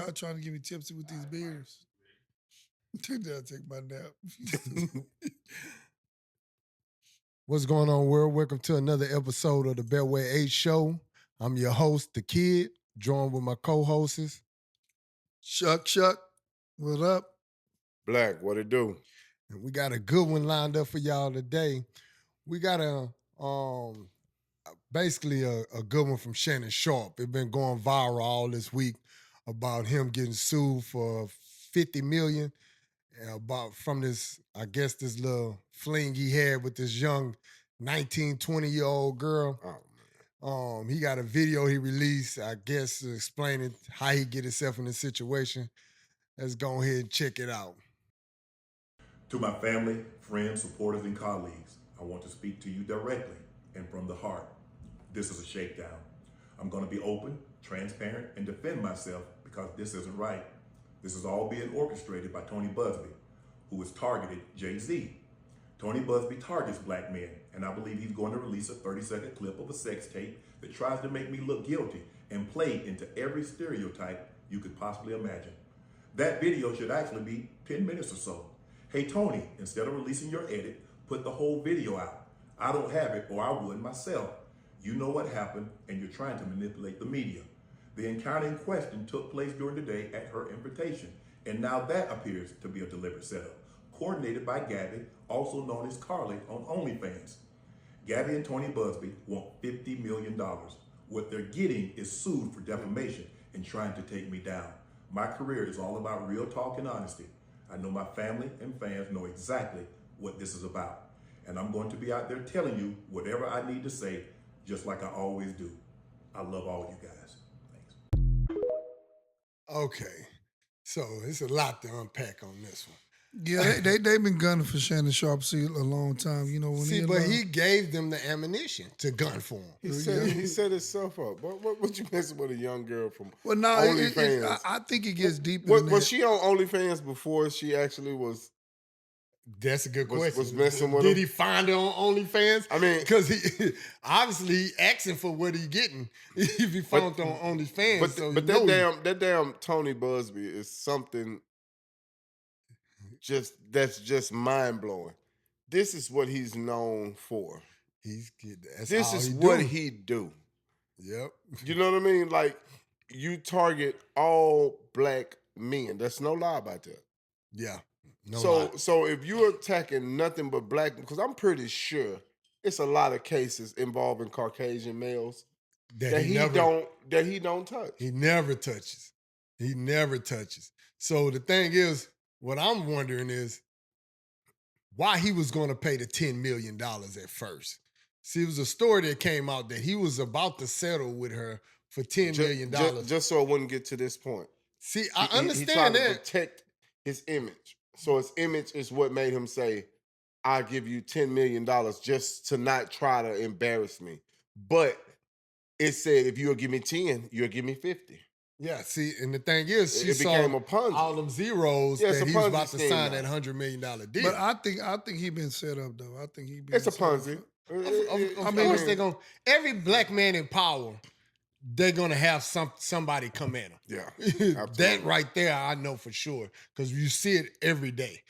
y'all trying to get me tipsy with these beers. I'll take my nap. What's going on, world? Welcome to another episode of the Beltway 8 Show. I'm your host, The Kid, joined with my co-hosts. Shuck. What up? Black, what it do? And we got a good one lined up for y'all today. We got basically a good one from Shannon Sharp. It's been going viral all this week about him getting sued for $50 million about from this, I guess, this little fling he had with this young 19, 20-year-old girl. Oh, man. He got a video he released, I guess, explaining how he get himself in this situation. Let's go ahead and check it out. To my family, friends, supporters, and colleagues, I want to speak to you directly and from the heart. This is a shakedown. I'm going to be open, transparent, and defend myself because this isn't right. This is all being orchestrated by Tony Busby, who has targeted Jay-Z. Tony Busby targets black men, and I believe he's going to release a 30-second clip of a sex tape that tries to make me look guilty and play into every stereotype you could possibly imagine. That video should actually be 10 minutes or so. Hey, Tony, instead of releasing your edit, put the whole video out. I don't have it, or I would myself. You know what happened, and you're trying to manipulate the media. The encounter in question took place during the day at her invitation, and now that appears to be a deliberate setup, coordinated by Gabby, also known as Carly on OnlyFans. Gabby and Tony Busby want $50 million. What they're getting is sued for defamation and trying to take me down. My career is all about real talk and honesty. I know my family and fans know exactly what this is about. And I'm going to be out there telling you whatever I need to say, just like I always do. I love all you guys. Thanks. Okay, so it's a lot to unpack on this one. Yeah, they've been gunning for Shannon Sharp a long time. You know, when he gave them the ammunition to gun for him. He set himself up. What you messing with a young girl from OnlyFans? I think it gets deeper than that. Was she on OnlyFans before she actually was? That's a good question. Was messing with Did him? he find her on OnlyFans? I mean, because he obviously asking for what he getting if he found her on OnlyFans. But that damn Tony Busby is something that's just mind blowing. This is what he's known for. This is what he do. Yep. You know what I mean? Like, you target all black men. There's no lie about that. Yeah. So if you're attacking nothing but black, because I'm pretty sure it's a lot of cases involving Caucasian males that he don't touch. He never touches. So the thing is, what I'm wondering is why he was going to pay the $10 million at first. See, it was a story that came out that he was about to settle with her for $10 million. Just so it wouldn't get to this point. See, I understand he that. To protect his image. So his image is what made him say, I'll give you $10 million just to not try to embarrass me. But it said, if you'll give me 10, you'll give me 50. Yeah, see, and the thing is, she saw became a Ponzi. all them zeros that he was about to sign that $100 million deal. But I think he been set up though. I think he been. It's a Ponzi. Of course they're gonna. Every black man in power, they're gonna have somebody come at him. Yeah, that right there, I know for sure because you see it every day.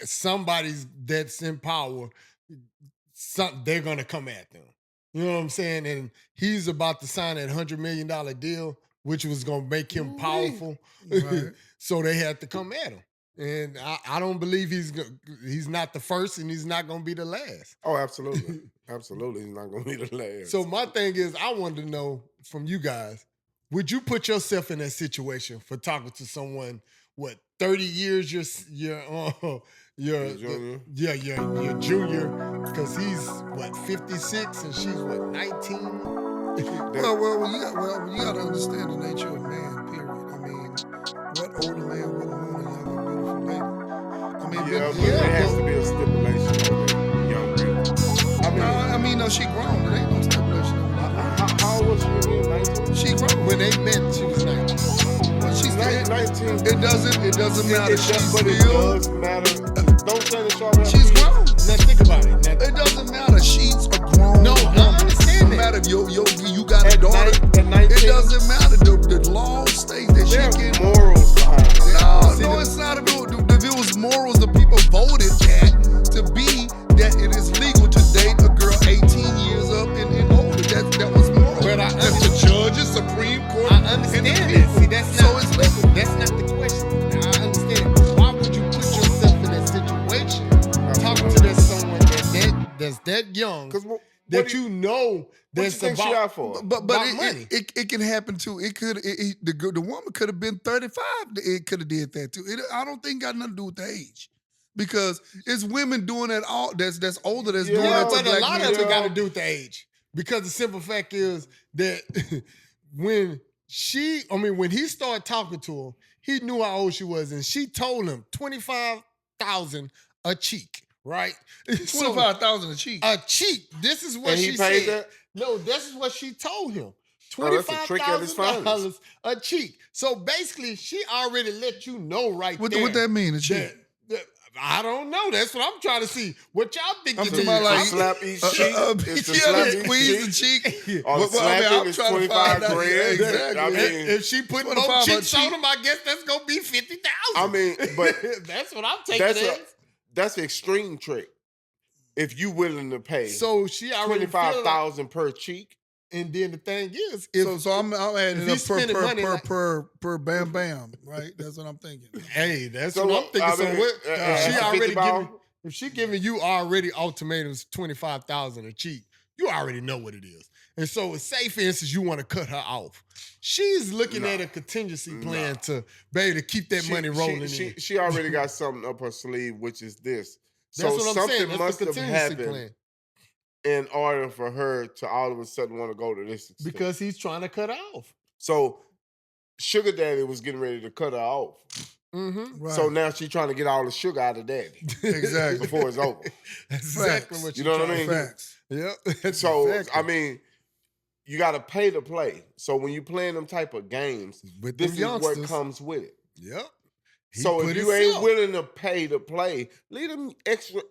Somebody's that's in power, they're gonna come at them. You know what I'm saying? And he's about to sign that $100 million deal, which was going to make him powerful. Right. So they had to come at him. And I don't believe he's not the first and he's not going to be the last. Oh, absolutely. Absolutely. He's not going to be the last. So my thing is, I wanted to know from you guys, would you put yourself in that situation for talking to someone, 30 years your junior? Your junior, because he's 56 and she's 19? Well, you got to understand the nature of man, period. I mean, what older man wouldn't want a young, beautiful lady? I mean, there has to be a stipulation on young girl. No, she grown. There ain't no stipulation on that. How old was she when 19? She grown. When they met, she was 19. Well, she's 19. It doesn't matter. But it does matter. Don't say that y'all. She's grown. Now think about it. It doesn't matter. She's a grown. No, I understand that. No matter if you got a daughter. At 19, it doesn't matter. The law states that there she are can. morals that's that young 'Cause what that do you know what you that's think she about, out for? But about money. it can happen too. The woman could have been 35. It could have did that too. I don't think got nothing to do with the age, because it's women doing that all that's older that's doing Yeah, that to but a black lot men. of it got to do with the age. Because the simple fact is that when when he started talking to her, he knew how old she was, and she told him 25,000 a cheek, right? So 25,000 a cheek. a cheek. This is what And he she paid said. that? No, this is what she told him. Oh, that's a trick at his $25,000 a cheek. So basically, she already let you know right What there. that mean, a cheek? that- I don't know. That's what I'm trying to see. What y'all think I'm it talking is? about like To slap each cheek. It's to slap each squeeze the cheek. cheek. Or Well, slapping I'm is trying to 25 find out. grand. Exactly. I mean, If she put 25 more a cheeks on cheek. him, I guess that's gonna be 50,000. I mean, but that's what I'm taking that's as. that's an extreme trick. If you willing to pay So she already 25,000 per cheek, and then the thing is, if So I'm adding if it he's up spending money like- per bam bam, right? That's what I'm thinking. hey, that's So, what I'm thinking. I So mean, what? If she it's a already 50 ball? giving, if she giving you already ultimatums 25,000 a cheek, you already know what it is. And so, say for instance, you want to cut her off. She's looking at a contingency plan to be able to keep that money rolling in. She already got something up her sleeve, which is this. That's So what I'm something saying. That's must the have contingency happened plan. in order for her to all of a sudden want to go to this extent. Because he's trying to cut her off. So Sugar Daddy was getting ready to cut her off. Mm-hmm. Right. So now she's trying to get all the sugar out of Daddy Exactly. before it's over. That's exactly Facts. what You you're know what I trying mean? to Facts. do. Yep. So Exactly. I mean, you got to pay to play. So when you playing them type of games, With this them is what youngsters. comes with it. Yep. He So put if you himself. ain't willing to pay to play, leave them extra.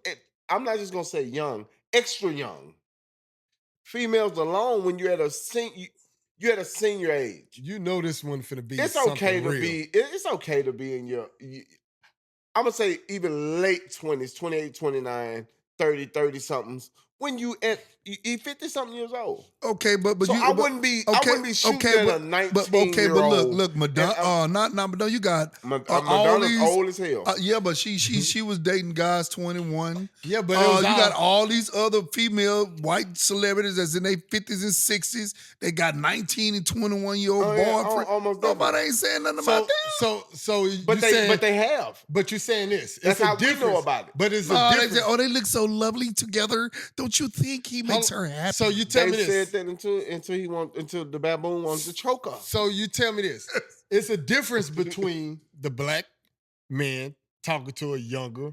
I'm not just gonna say young, extra young. Females alone when you're at you're at a senior age. You know this one finna be It's something okay to real. be. It's okay to be in your. I'm gonna say even late 20s, 28, 29, 30 somethings. When you 50 something years old. Okay, but So you, I wouldn't be shooting at a 19-year-old. but look, Madonna, not Madonna. You got all Madonna's these old as hell. yeah, but she was dating guys 21. Yeah, but it was you all- got all these other female white celebrities that's in their 50s and 60s. They got 19 and 21-year-old Oh, yeah, boyfriend. almost Nobody definitely. ain't saying nothing about that. So But you saying, they have. but you're saying this. That's It's a how we know difference, about it. But it's a They difference. say, oh, they look so lovely together. Don't you think he makes her happy? So you tell me They this. said that until the baboon wants to choke her. So you tell me this. It's a difference between the black man talking to a younger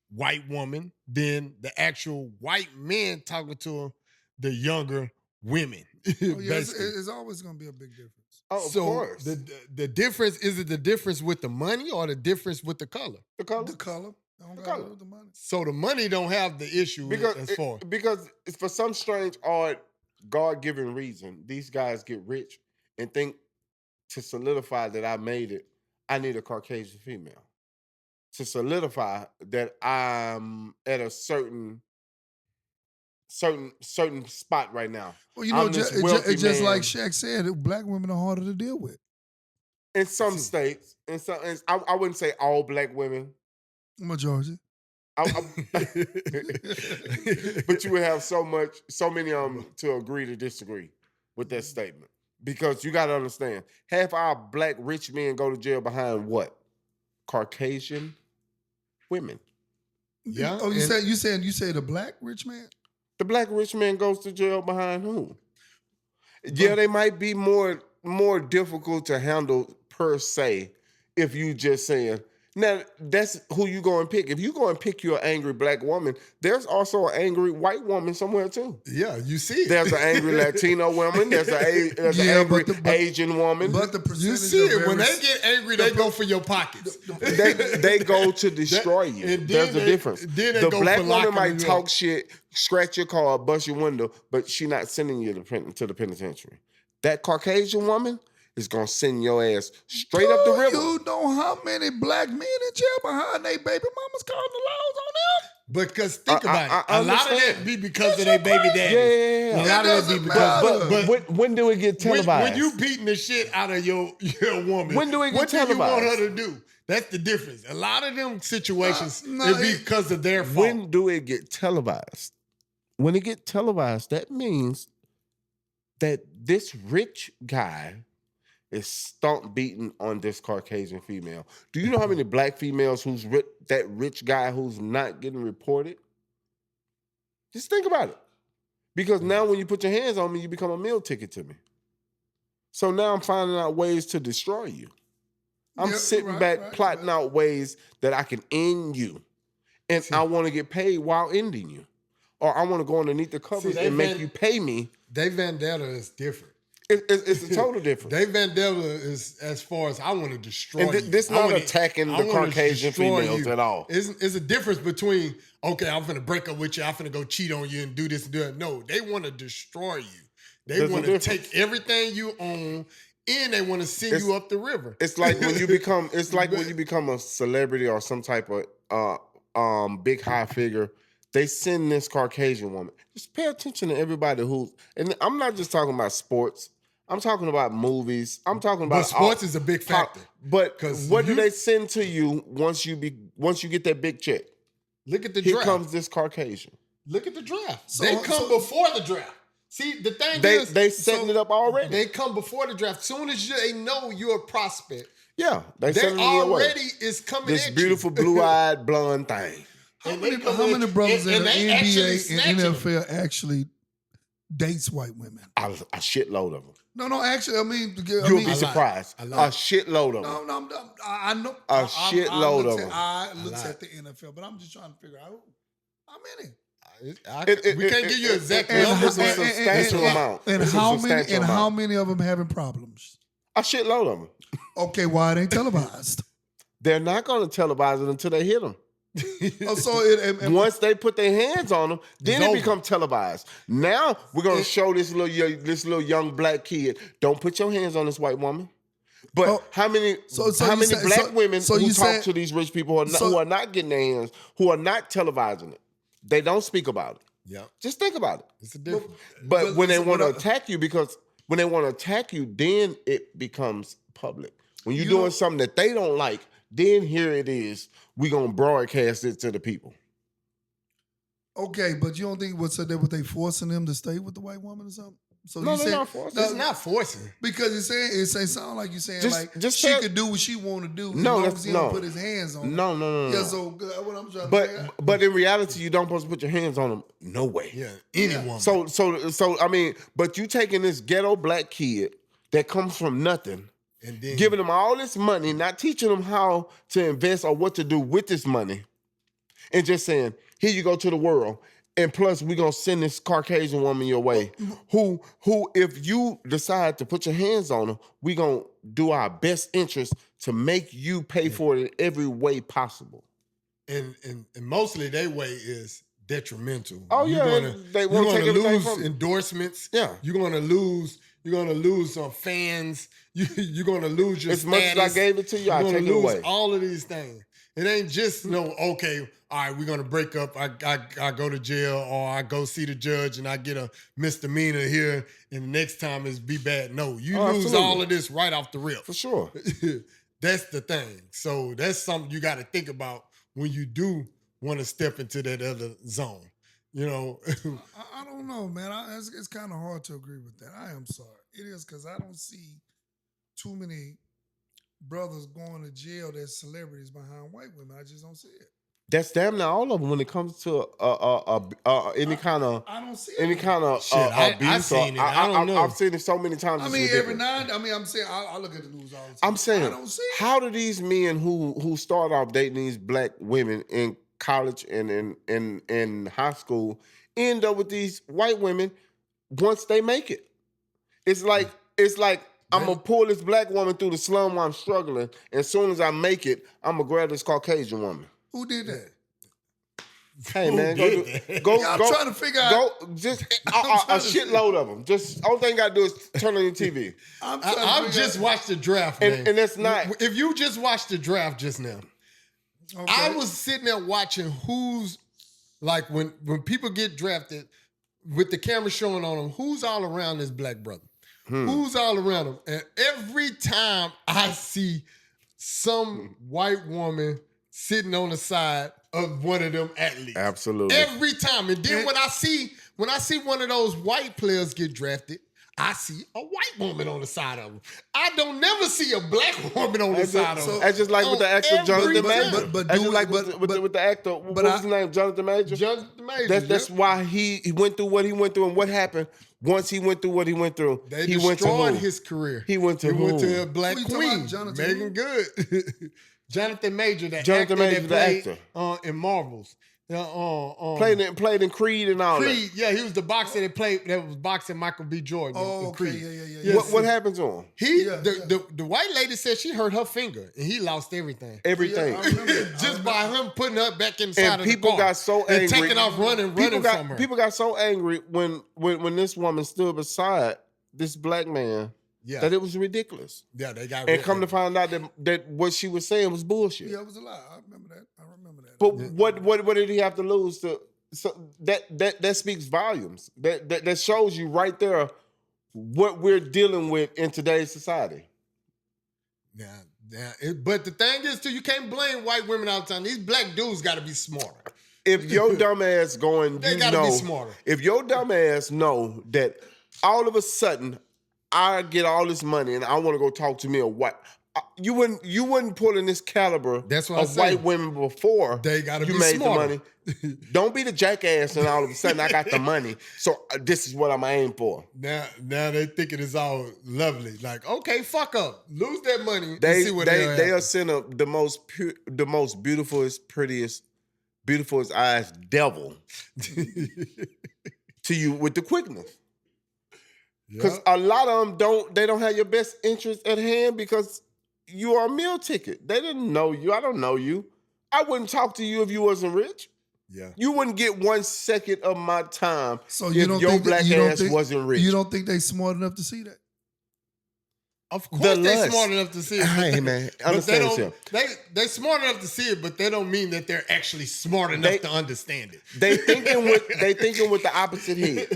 white woman than the actual white man talking to the younger women. Oh, yeah, basically. it's always going to be a big difference. Oh, of So course. the difference, is it the difference with the money or the difference with the color? The color. The color. I don't The got to color. do with the money. So the money don't have the issue as far. Because it's for some strange, odd, God-given reason, these guys get rich and think to solidify that I made it, I need a Caucasian female. To solidify that I'm at a certain spot right now. Well, you know, I'm this it's wealthy just like man. Shaq said, black women are harder to deal with. In some states, I wouldn't say all black women. Majority. But you would have so many to agree to disagree with that statement. Because you got to understand, half our black rich men go to jail behind what? Caucasian women. Yeah. Oh, you say the black rich man? The black rich man goes to jail behind who? Yeah, they might be more difficult to handle per se if you just saying. Now, that's who you go and pick. If you go and pick your angry black woman, there's also an angry white woman somewhere too. Yeah, you see it. There's an angry Latino woman. There's an angry Asian woman. But the percentage You see of it. When every- they get angry, they go for your pockets. they go to destroy you. and then There's a they- difference. then they The go black for woman locking might you talk up. shit, scratch your car, bust your window, but she not sending you to the penitentiary. That Caucasian woman is gonna send your ass straight up the river. You know how many black men in jail behind they baby mamas calling the laws on them? Because think about it. I A lot of understand. that be because of their baby daddy. Yeah. A lot of that be because. But when do it get televised? When you beating the shit out of your woman, When do it get what do you want televised? her to do? That's the difference. A lot of them situations, No, it be because of their fault. When do it get televised? when it get televised, that means that this rich guy is stomp beating on this Caucasian female. Do you know how many black females who's that rich guy who's not getting reported? Just think about it. Because now when you put your hands on me, you become a meal ticket to me. So now I'm finding out ways to destroy you. I'm sitting back plotting out ways that I can end you. And I want to get paid while ending you. Or I want to go underneath the covers and make you pay me. They vendetta is different. It's a total difference. They vendetta is as far as I want to destroy you. This not attacking the Caucasian females at all. It's a difference between, okay, I'm finna break up with you, I'm finna go cheat on you and do this and do that. No, they want to destroy you. They want to take everything you own and they want to send you up the river. It's like when you become when you become a celebrity or some type of big high figure. They send this Caucasian woman. Just pay attention to everybody and I'm not just talking about sports. I'm talking about movies. I'm talking about sports is a big factor. But what do they send to you once you get that big check? Look at the draft. Here comes this Caucasian. Look at the draft. They come before the draft. See, the thing is, they setting it up already. They come before the draft. Soon as they know you're a prospect. Yeah, they already is coming. This beautiful blue-eyed blonde thing. How many brothers in the NBA and NFL actually dates white women? A shitload of them. No, actually, I mean, you'll be surprised. A shitload of them. No, I know. A shitload of them. I looked at the NFL, but I'm just trying to figure out how many. We can't give you exact It's numbers. a substantial amount. And how many of them having problems? A shitload of them. Okay, why it ain't televised? They're not going to televise it until they hit them. Once they put their hands on them, then it becomes televised. Now we're gonna show this little young black kid. Don't put your hands on this white woman. But how many black women who talk to these rich people who are not getting their hands, who are not televising it? They don't speak about it. Yeah, just think about it. It's a difference. But when they want to attack you, then it becomes public. When you're doing something that they don't like, then here it is. We're going to broadcast it to the people. Okay, but you don't think what they forcing them to stay with the white woman or something? So no, they're not forcing. It's not forcing. Because it sound like you're saying she could do what she want to do as long as he don't put his hands on her. No. Yeah, so what I'm trying to say. But in reality, you don't supposed to put your hands on them. No way. Yeah, any woman. So I mean, but you taking this ghetto black kid that comes from nothing, and then giving them all this money, not teaching them how to invest or what to do with this money, and just saying, here you go to the world. And plus, we're going to send this Caucasian woman your way, who, if you decide to put your hands on her, we're going to do our best interest to make you pay for it in every way possible. And mostly their way is detrimental. Oh, yeah. You're going to lose endorsements. Yeah. You're going to lose some fans. You're going to lose your as status. Much as I gave it to you, I take it away. All of these things. It ain't just okay, all right, we're gonna break up. I go to jail or I go see the judge and I get a misdemeanor here, and the next time it's be bad. No, you lose all of this right off the rip. For sure. That's the thing. So that's something you got to think about when you do want to step into that other zone. I don't know, man. It's kind of hard to agree with that. I am sorry. It is because I don't see too many brothers going to jail that's celebrities behind white women. I just don't see it. That's damn near all of them when it comes to any kind of abuse. I've seen it. I don't know. I've seen it so many times. I mean, every now. I'm saying I look at the news all the time. I'm saying, I don't see it. How do these men who start off dating these black women in college and in high school end up with these white women once they make it? It's like. I'm going to pull this black woman through the slum while I'm struggling. And as soon as I make it, I'm going to grab this Caucasian woman. Who did that? Hey, man. I'm trying to figure out. Just a shitload of them. Just all thing you got to do is turn on your TV. I've just watched the draft, man. And that's not. If you just watched the draft just now, okay. I was sitting there watching who's, like when people get drafted with the camera showing on them, who's all around this black brother. Who's all around him? And every time I see some white woman sitting on the side of one of them athletes. Absolutely. Every time. And then when I see one of those white players get drafted, I see a white woman on the side of them. I don't never see a black woman on the side of them. That's just like with the actor Jonathan Major. With the actor, what was his name? Jonathan Major? Jonathan Major. That's why he went through what he went through, and what happened once he went through what he went through. They he destroyed went to his career. He went to a black queen, Megan Good. Jonathan Major, the actor that played in Marvels. Played in Creed and all Creed, yeah, he was the boxer that was boxing Michael B. Jordan. Oh, okay, Creed. yeah. Yes. What happened to him? The white lady said she hurt her finger and he lost everything. Everything. Yeah, I remember that. Just by him putting her back inside And of the people car. got so angry. And taking off running from her. People got so angry when this woman stood beside this black man that it was ridiculous. Yeah, they got And come to find out that what she was saying was bullshit. Yeah, it was a lie. I remember that. But what did he have to lose to? So that speaks volumes. That shows you right there what we're dealing with in today's society. But the thing is, too, you can't blame white women all the time. These black dudes got to be smarter. If your dumb ass going, They gotta be smarter. If your dumb ass know that all of a sudden I get all this money and I want to go talk to me a white. You wouldn't pull in this caliber of white women before they gotta you be made smarter. the money. Don't be the jackass and all of a sudden I got the money. So this is what I'm aiming for. Now they thinking it's all lovely. Like, okay, fuck up. Lose that money They and see what are sending the most beautifulest, prettiest, beautifulest eyes devil to you with the quickness. Because a lot of them don't have your best interest at hand because you are a meal ticket. They didn't know you. I don't know you. I wouldn't talk to you if you wasn't rich. Yeah. You wouldn't get 1 second of my time So if you don't your think black ass wasn't rich. You don't think they smart enough to see that? Of course they smart enough to see it. Hey, man. Understand they smart enough to see it, but they don't mean that they're actually smart enough to understand it. They thinking with the opposite head.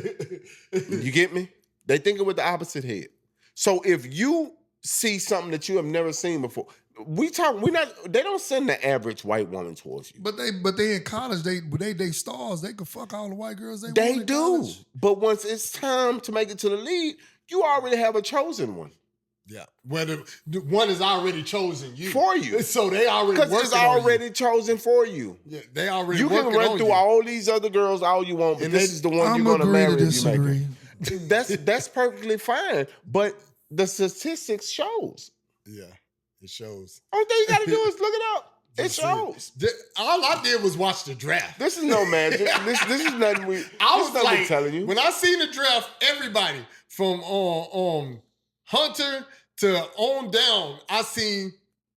You get me? They thinking with the opposite head. So if you see something that you have never seen before, they don't send the average white woman towards you. But they in college, they stars. They could fuck all the white girls they They want in do. college. But once it's time to make it to the league, you already have a chosen one. Yeah. Whether the one is already chosen for you. So they already because it's already chosen for you. Yeah, they already you can run through all these other girls all you want, but and this is the one you're gonna marry if you make it. That's perfectly fine. But the statistics shows. Yeah, it shows. Only thing you gotta do is look it up. It shows. All I did was watch the draft. This is no magic. this is nothing I was like, telling you. When I seen the draft, everybody from Hunter to on down, I seen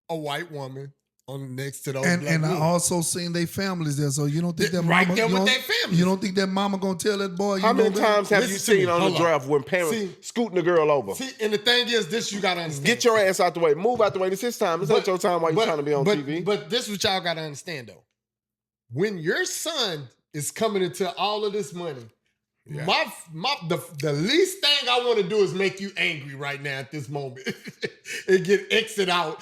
a white woman on next to those black and I women. also seen their families there. So you don't think that right mama, there with their families. You don't think that mama gonna tell that boy? How many times have you seen on the draft when parents scooting the girl over? See, and the thing is, this you gotta understand. Get your ass out the way. Move out the way. This is time. This ain't your time while you're trying to be on TV. But this is what y'all gotta understand though. When your son is coming into all of this money, the least thing I want to do is make you angry right now at this moment and get exit out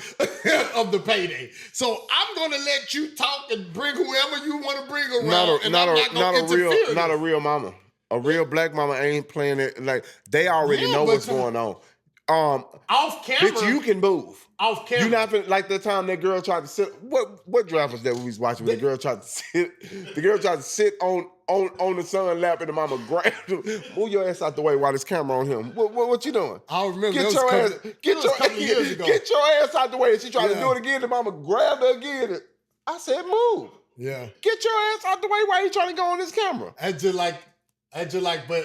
of the payday. So I'm gonna let you talk and bring whoever you want to bring around. Not a real mama. A real black mama ain't playing it like they already know what's going on. Off camera, bitch, you can move. Off camera, you not like the time that girl tried to sit. What draft was that we was watching? The girl tried to sit. The girl tried to sit on the son lap and the mama grabbed him. Move your ass out the way while there's camera on him. What you doing? I remember get your ass out the way. And she tried to do it again. The mama grabbed her again. I said, move. Yeah. Get your ass out the way while you trying to go on this camera. I just like, but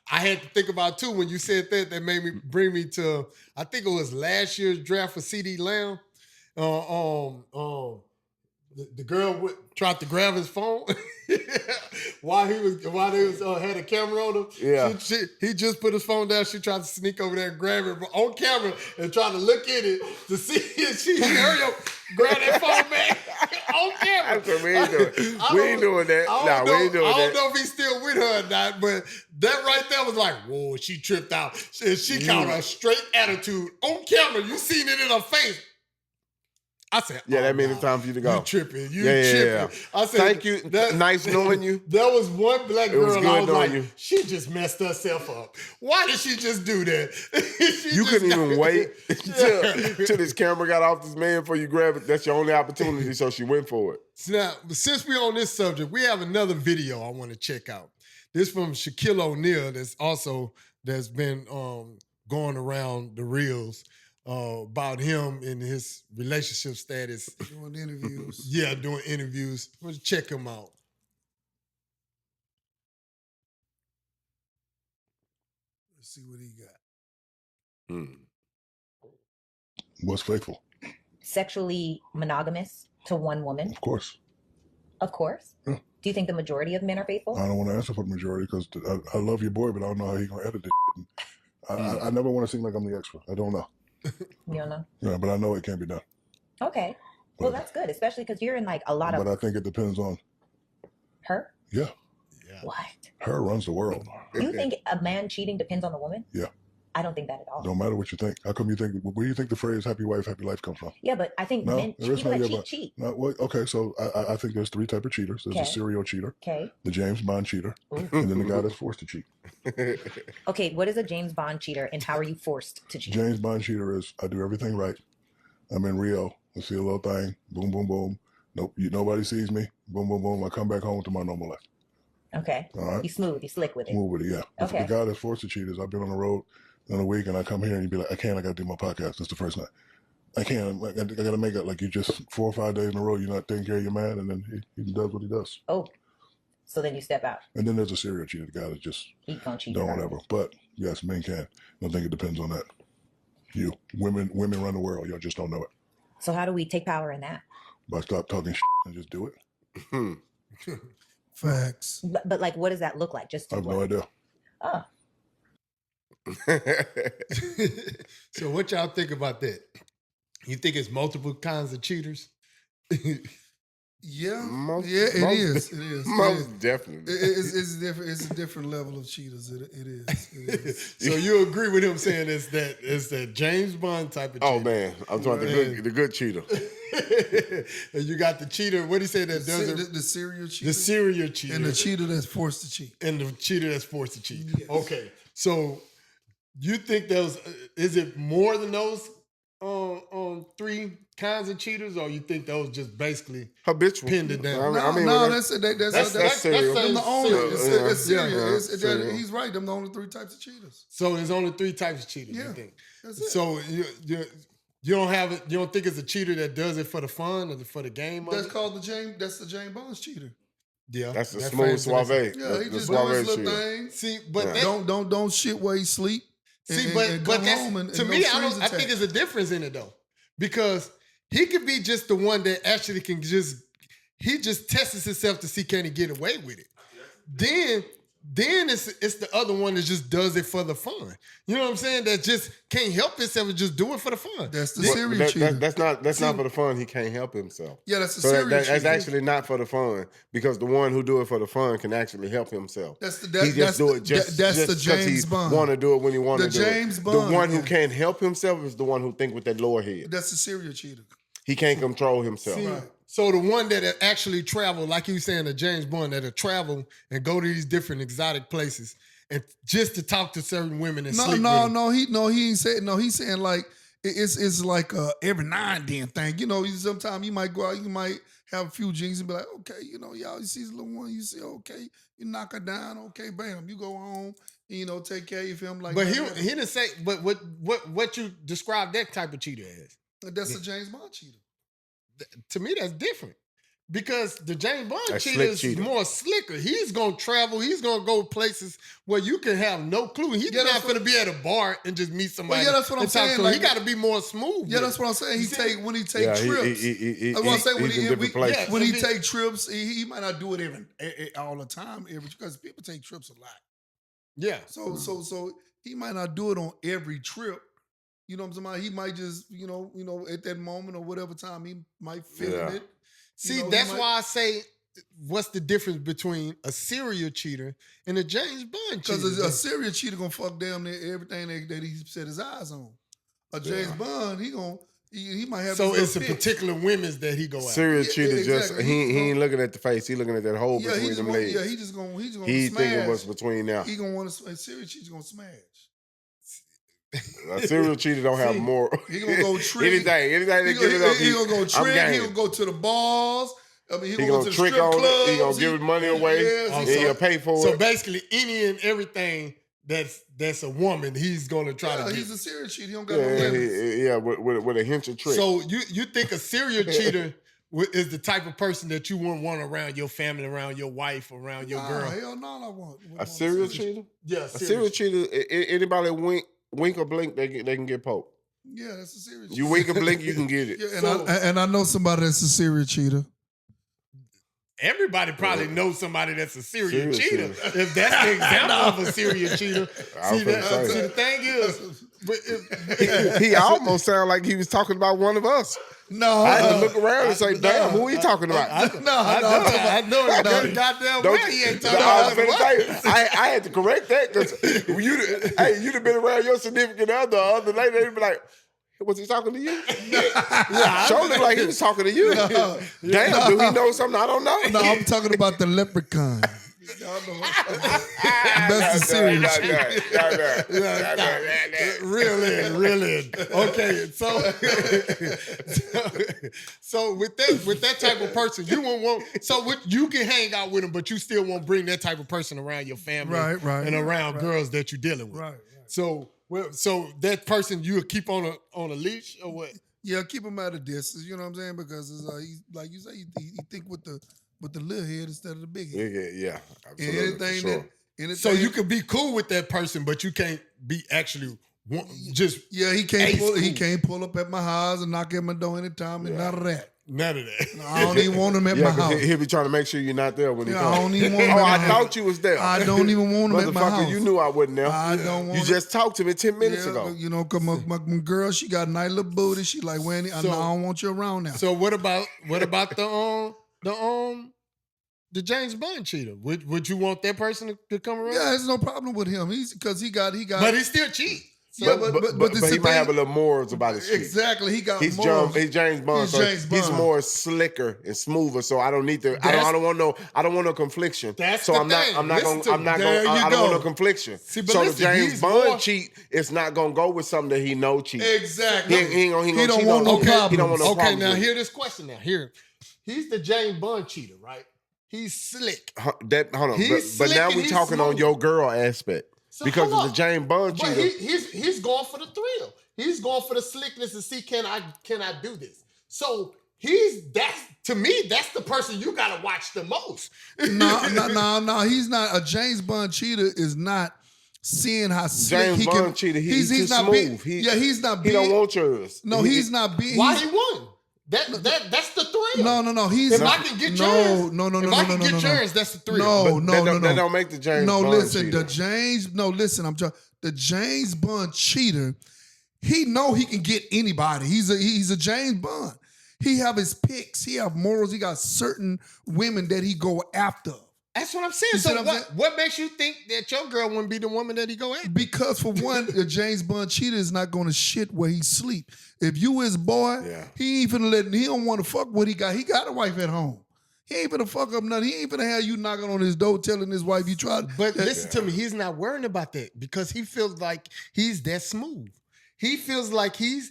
I had to think about too when you said that. That made me bring me to, I think it was last year's draft for CD Lamb. The girl tried to grab his phone while they had a camera on him. Yeah, he just put his phone down. She tried to sneak over there and grab it on camera and try to look at it to see if she hurry up, grab that phone back on camera. That's what we ain't doing. We ain't doing that. We ain't doing that. I don't know if he's still with her or not, but that right there was like, whoa, she tripped out. She caught a straight attitude on camera. You seen it in her face. I said, Yeah, that means nah, it's time for you to go. You tripping. You Yeah, tripping. I said, thank you. Nice knowing you. There was one black It was girl, good I was knowing like, you. she just messed herself up. Why did she just do that? You couldn't even wait till this camera got off this man before you grab it. That's your only opportunity, so she went for it. Now, since we're on this subject, we have another video I want to check out. This from Shaquille O'Neal that's been going around the reels about him and his relationship status. Doing interviews. Yeah, doing interviews. Let's check him out. Let's see what he got. What's faithful? Sexually monogamous to one woman? Of course. Of course. Yeah. Do you think the majority of men are faithful? I don't want to answer for the majority because I love your boy, but I don't know how he's going to edit it. I never want to seem like I'm the expert. I don't know. You don't know? Yeah, but I know it can't be done. Okay. Well, that's good, especially because you're in like a lot of... But I think it depends on Her? Yeah. What? Her runs the world. You think a man cheating depends on the woman? Yeah. I don't think that at all. Don't matter what you think. How come you think? Where do you think the phrase "happy wife, happy life" comes from? Yeah, but I think No, men, there is people no that yeah, cheat. No, well, okay, so I think there's three types of cheaters. There's a Okay. serial cheater, Okay. the James Bond cheater, Ooh. and then the guy that's forced to cheat. Okay, what is a James Bond cheater and how are you forced to cheat? James Bond cheater is I do everything right. I'm in Rio. I see a little thing. Boom, boom, boom. Nope. Nobody sees me. Boom, boom, boom. I come back home to my normal life. Okay. All right. You smooth, you slick with it. Move with it, yeah. Okay. The guy that's forced to cheat is I've been on the road in a week and I come here and you be like, I got to do my podcast. That's the first night. I can't. I got to make it like you just 4 or 5 days in a row. You're not taking care of your man, and then he does what he does. Oh, so then you step out. And then there's a serial cheater, the guy that just He gonna cheat. don't regardless. whatever. But yes, men can. I think it depends on that. Women run the world. Y'all just don't know it. So how do we take power in that? But stop talking and just do it. Facts. But like, what does that look like? Just I have no idea. Oh, So what y'all think about that? You think it's multiple kinds of cheaters? Yeah, Most- it most- is. It is. Most definitely. It's different. It's a different level of cheaters. It is. It is. So you agree with him saying it's that James Bond type of cheater? Oh man, I'm talking the good cheater. And you got the cheater. What do you say that does it? The serial cheater. The serial cheater and the cheater that's forced to cheat. and the cheater that's forced to cheat. Yes. Okay, so you think those is it more than those three kinds of cheaters, or you think those just basically Habitual. pinned it down? I mean, no, well, that's that's serial. them the only. It's serious. Yeah, It's- serial. He's right. Them the only three types of cheaters. So there's only three types of cheaters. Yeah. You think? That's it. So you don't have it. You don't think it's a cheater that does it for the fun or for the game? Of That's it? called the James. That's the James Bond cheater. Yeah, That's the that smooth frames it as- suave. Yeah, he The just suave doing his little cheater. thing. See, but Yeah. that, Don't shit where he sleep. see, and but come that's home and to no me. strings I think attached. there's a difference in it though, because he could be just the one that actually can he just tests himself to see can he get away with it. Then it's the other one that just does it for the fun. You know what I'm saying? That just can't help himself and just do it for the fun. That's the But serial cheater. that's not for the fun. He can't help himself. Yeah, that's the So serial that's cheater. actually not for the fun because the one who do it for the fun can actually help himself. That's the He just do it just that's the just 'cause James he Bond. want to do it when he want to The do James it. Bond, The one who yeah. can't help himself is the one who think with that lower head. That's the serial cheater. He can't control himself. See, Right. so the one that actually travel, like you were saying, the James Bond that'll travel and go to these different exotic places and just to talk to certain women and sleep with them. He ain't saying no. He's saying like it's like every now and then thing. You know, sometimes you might go out, you might have a few drinks and be like, okay, y'all, you see this little one, you see, okay, you knock her down, okay, bam, you go home, and, take care of your family. Like But that. he didn't say. But what you described that type of cheater as? That's the James Bond cheater. To me, that's different. Because the James Bond That's cheater slick is cheater. more slicker. He's gonna travel. He's gonna go places where you can have no clue. He's Yeah, not that's gonna be at a bar and just meet somebody. yeah, that's what I'm and talk saying, to him. like- he got to be more smooth. Yeah, with that's it. what I'm saying. When he take Yeah, trips. That's what I'm saying. He's in different places. yeah. When he So take trips, he might not do it all the time, because people take trips a lot. Yeah. So he might not do it on every trip. You know what I'm saying? He might just, at that moment or whatever time he might feel Yeah. it. See, he that's might- why I say, what's the difference between a serial cheater and a James Bond cheater? Because a serial cheater gonna fuck damn near everything that he set his eyes on. A James Bond, he gonna He might have. So his it's a little picks. particular women's that he go after. Serial cheater just exactly. he ain't looking at the face. He looking at that hole Yeah, between them legs. he just gonna He smash. thinking what's between now. He gonna want to. Serial cheater's gonna smash. A serial cheater don't have more. He gonna go trick. anything to give it up. He gonna go I'm trick. He game. gonna go to the balls. I mean, He gonna go gonna to the trick strip on clubs. it. He gonna give his money away. Yes, And he'll pay for So it. basically, any and everything that's a woman, he's gonna try to. He's get. a serial cheater. He don't got no limits. Yeah, with a hint of trick. So you think a serial cheater is the type of person that you wouldn't want around your family, around your wife, around your girl? Hell no, I want a serial cheater? Yeah, A serial cheater, anybody wink or blink, they can get poked. Yeah, that's a serial cheater. You wink or blink, you can get it. Yeah, and I know somebody that's a serial cheater. Everybody probably knows somebody that's a serial Serial cheater. cheater. If that's the example of a serial cheater. I was gonna say. See, the thing is, He almost sounded like he was talking about one of us. No, I had to look around and say, "Damn, who he talking about?" I know it. Goddamn Don't right, he ain't you- talking I was about finna say, I had to correct that because you'd have been around your significant other lady, they'd be like, was he talking to you? Yeah, sure looked like he was talking to you. Damn, do he know something I don't know? No, I'm talking about the leprechaun. That's the serial cheater. Really. Okay, so with that type of person, you won't want. So you can hang out with him, but you still won't bring that type of person around your family, Right, and around girls that you're dealing with. Right. So that person you'll keep on a leash or what? Yeah, keep him at a distance. You know what I'm saying? Because it's he's, like you say, he think with the little head instead of the big head. Yeah, And absolutely. anything So you can be cool with that person, but you can't be actually just he can't pull up at my house and knock at my door anytime and none of that. none of that. I don't even want him at my Yeah, house. because he'll be trying to make sure you're not there when he Yeah, comes. I don't even want him Oh, at my I house. thought you was there. I don't even want him at my house. Motherfucker, you knew I wasn't there. I don't want You him. just talked to me 10 minutes ago. You know, cause my girl, she got a nice little booty. She like, Wendy, I don't want you around now. So what about the James Bond cheater? Would you want that person to come around? Yeah, there's no problem with him. Because he got. But he still cheat. Yeah, but he might have a little morals about his shit. Exactly. He got He's morals. James Bond. He's So James he's Bond. more slicker and smoother. So I don't need to. I don't want no confliction. That's so the I'm thing. not Listen to I'm not me. going. There you I don't want go. no confliction. See, but so listen, the James he's Bond more- cheat, it's not gonna go with something that he know cheat. Exactly. He ain't gonna He cheat don't want on no problems. He don't want no Okay, problems now with it. hear this question. Now here, he's the James Bond cheater, right? He's slick. Hold on, He's but slick now and we he's talking on smooth. your girl aspect So because hold of the on. James Bond But cheater. he's going for the thrill. He's going for the slickness to see can I do this. So to me that's the person you gotta watch the most. No. He's not. A James Bond cheater is not seeing how slick James he Bond can. cheater, he's too not smooth. he's not He being. don't want yours. No, he's not being. Why he won? That's the thrill. No. He's If not. I can get no, yours, no. if I can get yours, that's the thrill. No. That don't make the James No, Bond listen. cheater. The James Bond cheater. He know he can get anybody. He's a James Bond. He have his picks. He have morals. He got certain women that he go after. That's what I'm saying. You see So what I'm saying? what makes you think that your girl wouldn't be the woman that he go after? Because for one, the James Bond cheater is not going to shit where he sleep. If you his boy, he ain't finna he don't want to fuck what he got. He got a wife at home. He ain't finna fuck up nothing. He ain't finna have you knocking on his door telling his wife you tried. But listen to me, he's not worrying about that because he feels like he's that smooth. He feels like he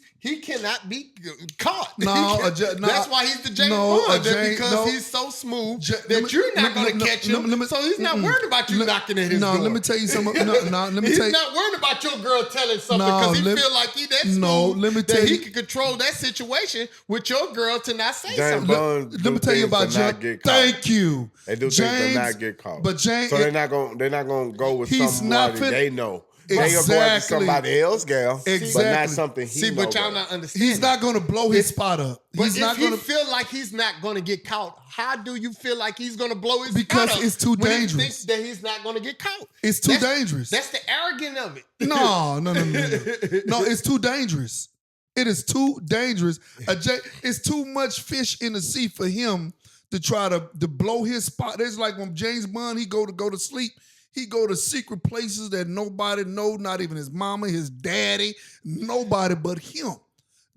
cannot be caught. That's why he's the James Bond. Because he's so smooth that you're not going to catch him. So he's not worried about you knocking at his door. No, let me tell you something. He's not worried about your girl telling something because he feel like he that smooth. No, let me tell that you. he can control that situation with your girl to not say James something. Bond Let me tell you about James. Thank you. They do James, things to not get caught. But James, so they're not gonna go with somebody they know. Exactly. They gonna go after somebody else, gal. Exactly. But not something he See, but know y'all about. not understanding. he's not going to blow his spot up. But He's if not he going to feel like he's not going to get caught, how do you feel like he's going to blow his Because spot up it's too when dangerous. he thinks that he's not going to get caught? It's too dangerous. That's the arrogant of it. No. No, it's too dangerous. It is too dangerous. It's too much fish in the sea for him to try to blow his spot. It's like when James Bond, he go to sleep. He go to secret places that nobody know, not even his mama, his daddy, nobody but him.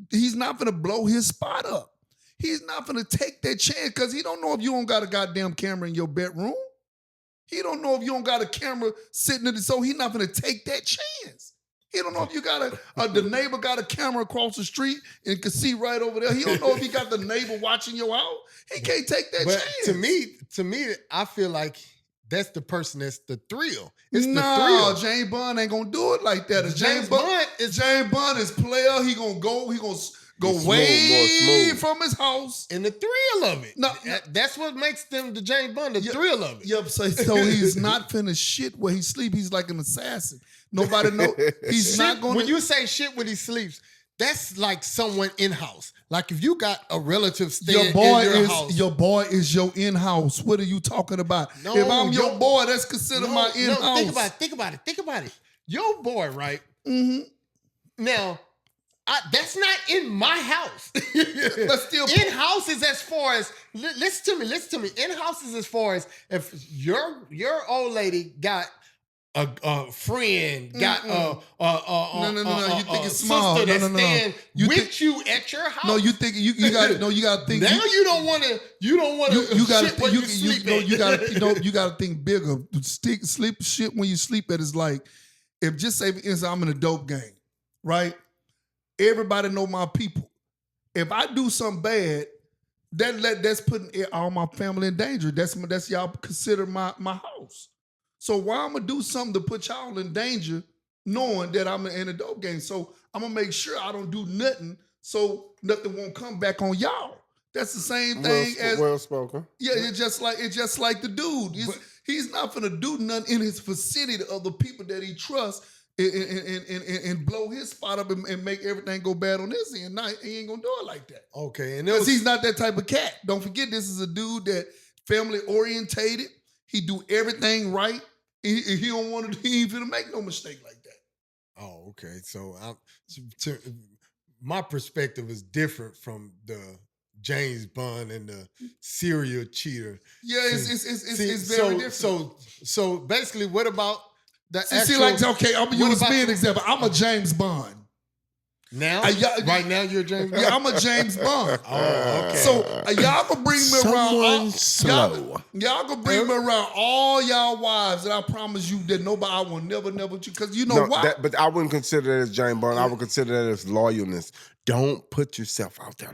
he's not gonna blow his spot up. He's not gonna take that chance because he don't know if you don't got a goddamn camera in your bedroom. He don't know if you don't got a camera sitting in it, so he's not gonna take that chance. He don't know if you got the neighbor got a camera across the street and can see right over there. He don't know if he got the neighbor watching your house. He can't take that But chance. to me, I feel like that's the person that's the thrill. It's no, the thrill. James Bond ain't gonna do it like that. James Bond is player. He gonna go He's way smooth. from his house. and the thrill of it. No, That's what makes them the James Bond, the thrill of it. Yep. So he's not finna shit where he sleep. He's like an assassin. Nobody know. He's not gonna. When you say shit when he sleeps, that's like someone in house. Like if you got a relative staying in your house. Your boy is your in-house. What are you talking about? No, if I'm your boy, that's considered my in-house. No, think about it. Your boy, right? Mm-hmm. Now, that's not in my house. But still, in-house is as far as listen to me. In-house is as far as if your old lady got a friend, got no. You think it's small? Sister that's No. staying You with you at your house. No, you think you got to You got to think. Now you don't want to. You don't want to. You got shit when you sleep. You got to think bigger. Sleep shit when you sleep at is like if just say for instance I'm in a dope gang, right? Everybody know my people. If I do something bad, that's putting all my family in danger. That's y'all consider my house. So why I'm gonna do something to put y'all in danger, knowing that I'm in a dope game? So I'm gonna make sure I don't do nothing, so nothing won't come back on y'all. That's the same thing as well spoken. Yeah, it's just like the dude. He's not gonna do nothing in his vicinity of the people that he trusts and blow his spot up and make everything go bad on this end. Nah, he ain't gonna do it like that. Okay, and because he's not that type of cat. Don't forget, this is a dude that family orientated. He do everything right. He don't want to. He ain't finna make no mistake like that. Oh, okay. So my perspective is different from the James Bond and the serial cheater. Yeah, it's very different. So basically, what about the okay, I'm gonna use me an example. I'm a James Bond. Now? Right now you're James Bond? Yeah, I'm a James Bond. Oh, okay. So y'all can bring me around. Y'all can bring me around all y'all wives, and I promise you that nobody I will never because you know why? But I wouldn't consider that as James Bond. I would consider that as loyalness. Don't put yourself out there.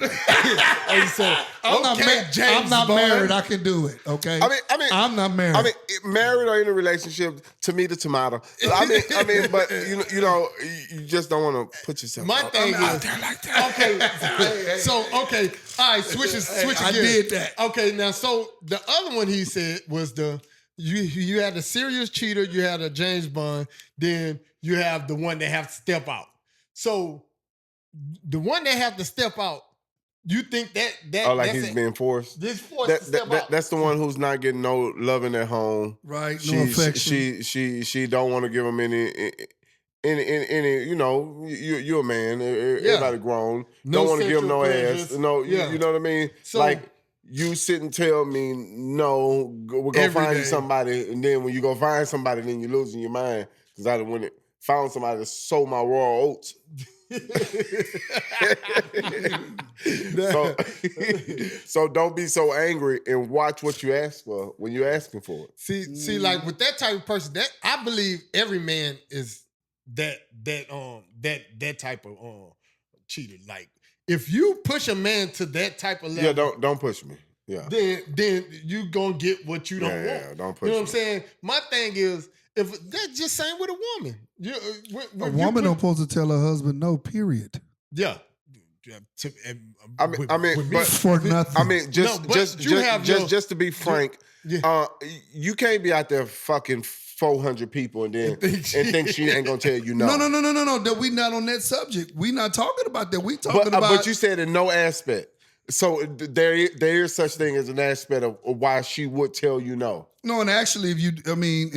I'm not married. I can do it. Okay. I mean, I'm not married. I mean, married or in a relationship, to me, the tomato. I mean, but you know, you just don't want to put yourself. My thing is out there like that. Okay. So all right, switch again. I did that. Okay, now so the other one he said was you had a serious cheater, you had a James Bond, then you have the one that have to step out. So the one that have to step out, you think that like he's being forced? This forced to step out. That's the one who's not getting no loving at home. Right, no affection. She don't want to give him any. You know, you're a man. Everybody grown. No don't want to give him no pleasures. ass. No, you know what I mean. So, like you sit and tell me, no, we're gonna find you somebody, and then when you go find somebody, then you're losing your mind because I went found somebody that sold my raw oats. So don't be so angry and watch what you ask for when you're asking for it. See, like with that type of person, that I believe every man is that type of cheater. Like if you push a man to that type of level, yeah, don't push me. Yeah, then you gonna get what you don't want. Yeah, don't push. You know what I'm saying? My thing is, if that's just same with a woman. A woman don't supposed to tell her husband no. Period. Yeah. I mean, but for nothing. I mean, just to be frank, you can't be out there fucking 400 people and think she ain't gonna tell you no. No. That we not on that subject. We not talking about that. We talking about. But you said in no aspect. So there is such thing as an aspect of why she would tell you no. No, and actually,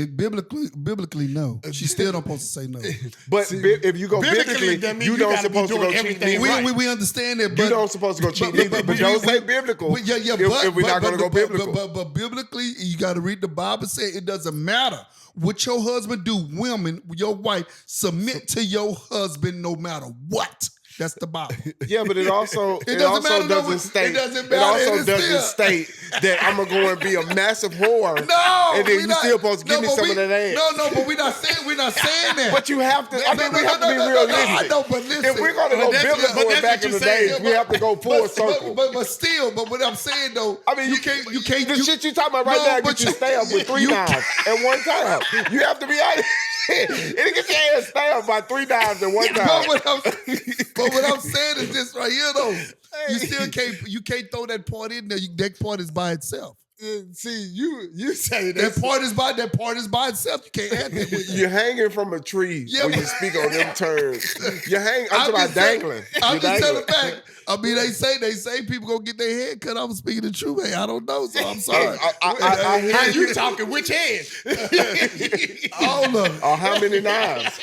biblically, no. She still don't supposed to say no. But if you go biblically, you don't supposed to go cheat. We understand that. But, you don't supposed to go cheat either. But don't say biblical. If we're not going to go biblical. But biblically, you got to read the Bible. Say it doesn't matter what your husband do. Women, your wife, submit to your husband no matter what. That's the Bible. Yeah, but it also It doesn't matter, doesn't no, state. it doesn't It matter, also it's doesn't still- state that I'm gonna go and be a massive whore. No, and then we you not- still supposed to give no, me but some we- of that ass. No, but we're not saying that. But you have to. I mean, we have to be I realistic. know, but listen. If we're gonna go that's what- biblical but that's back what in you the say. days, we have to go full circle. But still, but what I'm saying though, I mean, you can't. The you, shit you talking about right No, now but get you stabbed with 3 you knives at one time. You have to be honest. It gets your ass stabbed by 3 knives at one time. But what I'm saying is this right here though. You still can't. You can't throw that part in there. That part is by itself. See, you say That part is by itself. You can't add that with that. You're hanging from a tree Yeah, when you but- speak on them terms. You're hanging. I'm talking about just saying- dangling. I'm You're just telling dangling. the fact. I mean, they say people gonna get their head cut off speaking the truth. Hey, I don't know, so I'm sorry. I hear How you. you talking? Which hand? All of it. Or how many knives?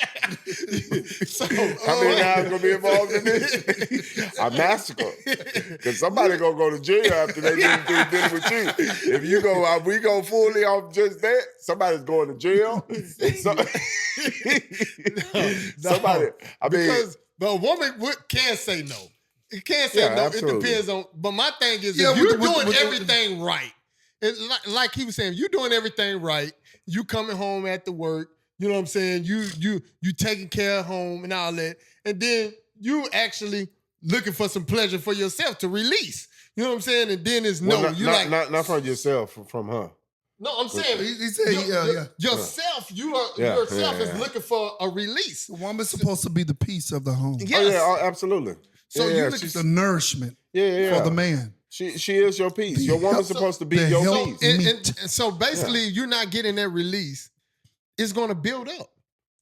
How many knives gonna be involved in this? A massacre. Because somebody gonna go to jail after they do dealing with you. If you go, we go fully off just that, somebody's going to jail. And somebody, I mean, Because a woman can say no. It can't say Yeah, no. absolutely. It depends on. But my thing is, Yeah, if you're with the- doing with the- everything right, like he was saying, you're doing everything right. You coming home after work. You know what I'm saying? You taking care of home and all that, and then you actually looking for some pleasure for yourself to release. You know what I'm saying? And then it's no. well, you not, like not from yourself, from her. no. I'm saying He said, yeah. yourself. Yeah, Yourself yeah, is yeah. looking for a release. The woman's supposed to be the peace of the home. Yes. Oh yeah, absolutely. So yeah, you look at she's- the nourishment yeah. for the man. She is your piece. Your woman's supposed to be the your help- piece. And so basically, you're not getting that release. It's going to build up.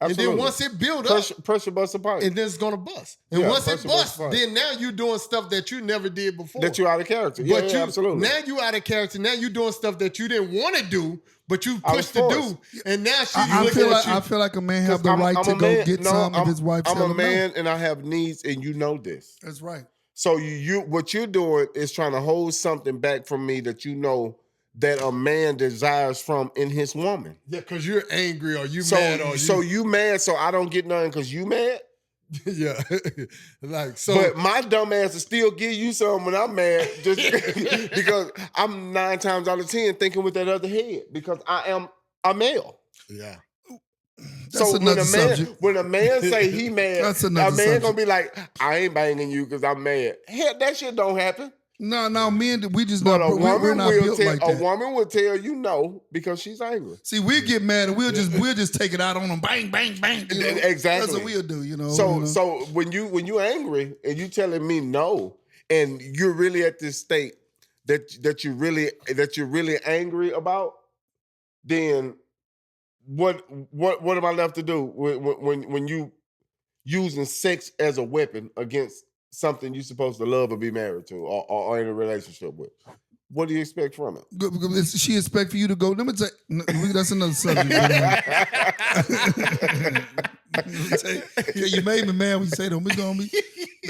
Absolutely. And then once it build up, pressure bust apart. and then it's going to bust. And Yeah, once it pressure bust busts, apart. then now you're doing stuff that you never did before. That you out of character. Yeah, But yeah, absolutely. Now you out of character. Now you're doing stuff that you didn't want to do, but you I was pushed to do. forced. And now she's I looking feel at like you. I feel like a man have 'Cause the I'm right a to go man- get no, some if his wife I'm tell a him man no. and I have needs, and you know this. That's right. So you what you're doing is trying to hold something back from me that you know that a man desires from in his woman. Yeah, because you're angry or you So mad or you. so you mad, so I don't get nothing because you mad. yeah. Like, so. But my dumb ass will still give you some when I'm mad, just because I'm 9 times out of 10 thinking with that other head because I am a male. yeah. That's so another subject. when a man say he mad, That's a man another subject. gonna be like, I ain't banging you because I'm mad. Hell, that shit don't happen. No, men, we just But not. a We're woman not will built tell like a that. woman will tell you no because she's angry. See, we get mad and we'll just take it out on them. Bang, bang, bang. You know? Exactly. That's what we'll do. You know. So you know? so when you angry and you telling me no, and you're really at this state that you're really angry about, then what am I left to do when you using sex as a weapon against something you're supposed to love or be married to or in a relationship with? What do you expect from it? She expect for you to go. Let me tell you, that's another subject. Yeah, you made me mad when you say that. We gonna be.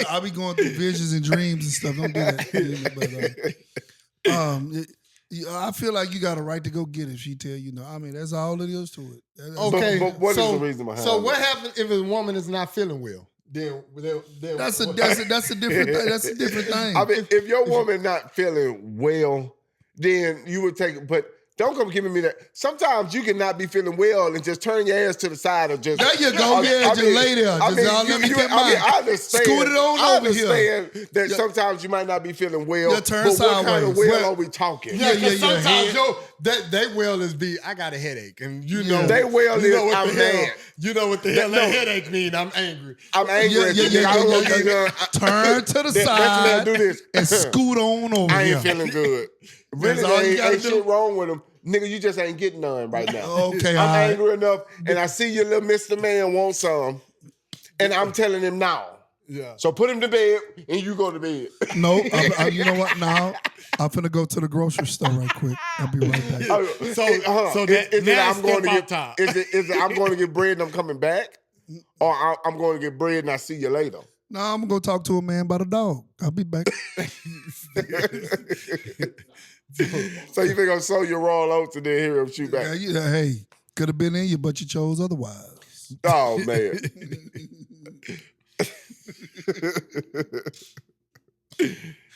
I'll be going through visions and dreams and stuff. Don't do that. But, I feel like you got a right to go get it if she tell you no. I mean, that's all it is to it. Okay. But what is the reason behind So it? what happens if a woman is not feeling well? Then That's a different thing. That's a different thing. I mean, if your woman not feeling well, then you would take. But don't come giving me that. Sometimes you can not be feeling well and just turn your ass to the side or just. There you go. Just lay there. Just let me get mine. I understand. Scoot it on I over here. understand that sometimes you might not be feeling well. Yeah, turn but what kind of sideways. well are we talking? Yeah, Yeah, because yeah, sometimes head. they well is be I got a headache, and you know They well you know is, what I'm the hell, mad. You know what the hell that headache mean? I'm angry. I'm angry. at you. Yeah, I don't want yeah, you yeah. to- Turn to the Let your side man do this. and scoot on over I here. ain't feeling good. Really, all you ain't gotta do. shit wrong with him. Nigga, you just ain't getting none right now. Okay, I'm all right. angry enough, and I see your little Mr. Man want some, and I'm telling him now. Yeah. So put him to bed, and you go to bed. No, you know what? Now I'm finna go to the grocery store right quick. I'll be right back. So that is it now I'm going to step get out top. is it I'm going to get bread and I'm coming back, or I'm going to get bread and I see you later. No, I'm gonna go talk to a man about a dog. I'll be back. So you think I'm sow your raw oats and then hear him shoot back? Hey, could have been in you, but you chose otherwise. Oh man.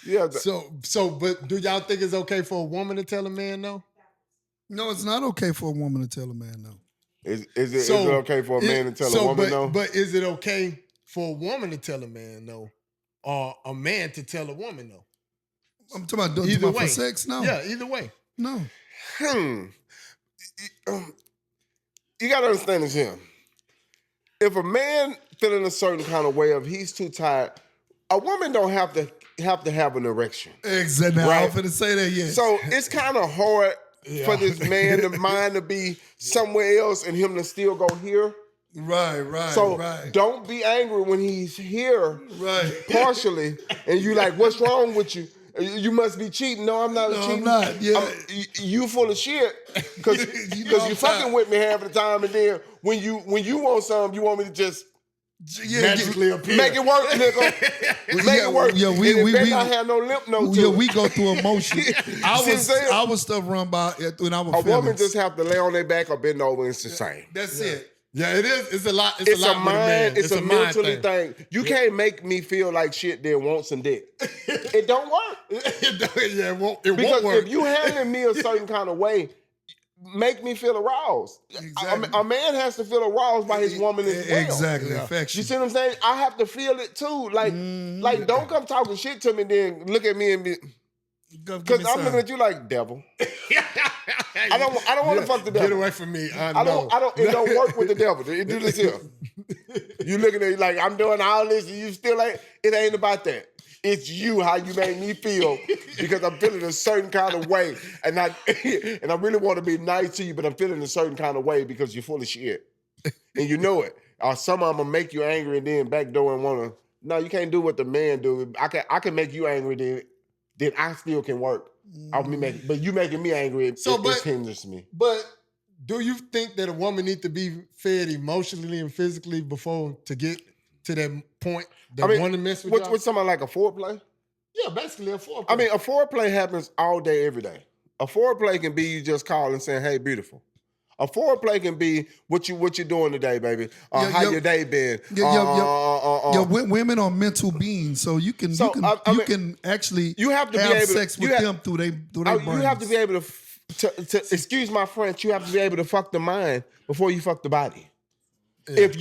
Yeah. But do y'all think it's okay for a woman to tell a man no? No, it's not okay for a woman to tell a man no. Is it okay for a man to tell a woman no? But is it okay for a woman to tell a man no, or a man to tell a woman no? I'm talking about Either way. for sex. No. Yeah, either way. No. You got to understand this here. If a man feeling a certain kind of way, if he's too tired, a woman don't have to have an erection. Exactly. Right? I'm finna say that. Yes. So it's kind of hard for this man to mind to be somewhere else and him to still go here. Right. So don't be angry when he's here, partially, and you like, what's wrong with you? You must be cheating. No, I'm not cheating. I'm not. Yeah. You full of shit because you fucking with me half the time, and then when you want something, you want me to just magically appear. Make it work, nigga. Make it work. Yeah, we not have no lymph nodes. Yeah, we go through emotion. Our stuff run by in our feelings. A woman just have to lay on their back or bend over. It's the same. That's it. Yeah, it is. It's a lot. It's a lot a with a man. mind. It's a mentally thing. You can't make me feel like shit. Then want some dick. It don't work. It won't work. Because if you handling me a certain kind of way, make me feel aroused. Exactly. A man has to feel aroused by his woman as well. Exactly. Affection. You see what I'm saying? I have to feel it too. Like don't come talking shit to me, then look at me and be. Because I'm looking at you like devil. I don't want to fuck the devil. Get away from me. I don't. It don't work with the devil. It do this here. You looking at me like I'm doing all this and you still ain't. It ain't about that. It's you, how you made me feel, because I'm feeling a certain kind of way, and I really want to be nice to you, but I'm feeling a certain kind of way because you're full of shit, and you know it. Or some of them will make you angry and then backdoor and wanna. No, you can't do what the man do. I can make you angry, then I still can work. But you making me angry, it hinders me. But do you think that a woman needs to be fed emotionally and physically before to get to that point that want to mess with y'all? What's something like a foreplay? Yeah, basically a foreplay. I mean, a foreplay happens all day, every day. A foreplay can be you just calling saying, "Hey, beautiful." A foreplay can be what you doing today, baby. How your day been? Women are mental beings, so you can actually have sex with them through their brains. You have to be able to excuse my French. You have to be able to fuck the mind before you fuck the body. Yeah. If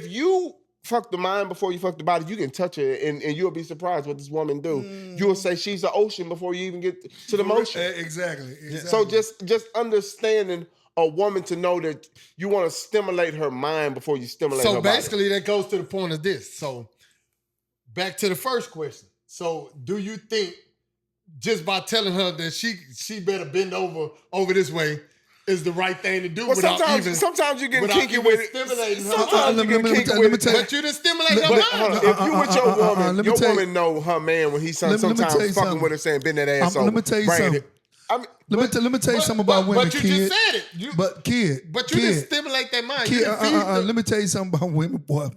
you fuck the mind before you fuck the body, you can touch her and you'll be surprised what this woman do. You'll say she's the ocean before you even get to the motion. Exactly. So just understanding a woman to know that you want to stimulate her mind before you stimulate her body. So basically that goes to the point of this. So back to the first question. So do you think just by telling her that she better bend over this way is the right thing to do sometimes you get kinky with it. Stimulating her. Sometimes you get kinky with it. But you didn't stimulate her mind. If you with your woman, your woman know her man when he's sometimes fucking with her saying bend that ass over. Let me tell you something. Let me tell you something about women, But you just said it. But you didn't stimulate that mind. Let me tell you something about women, boy.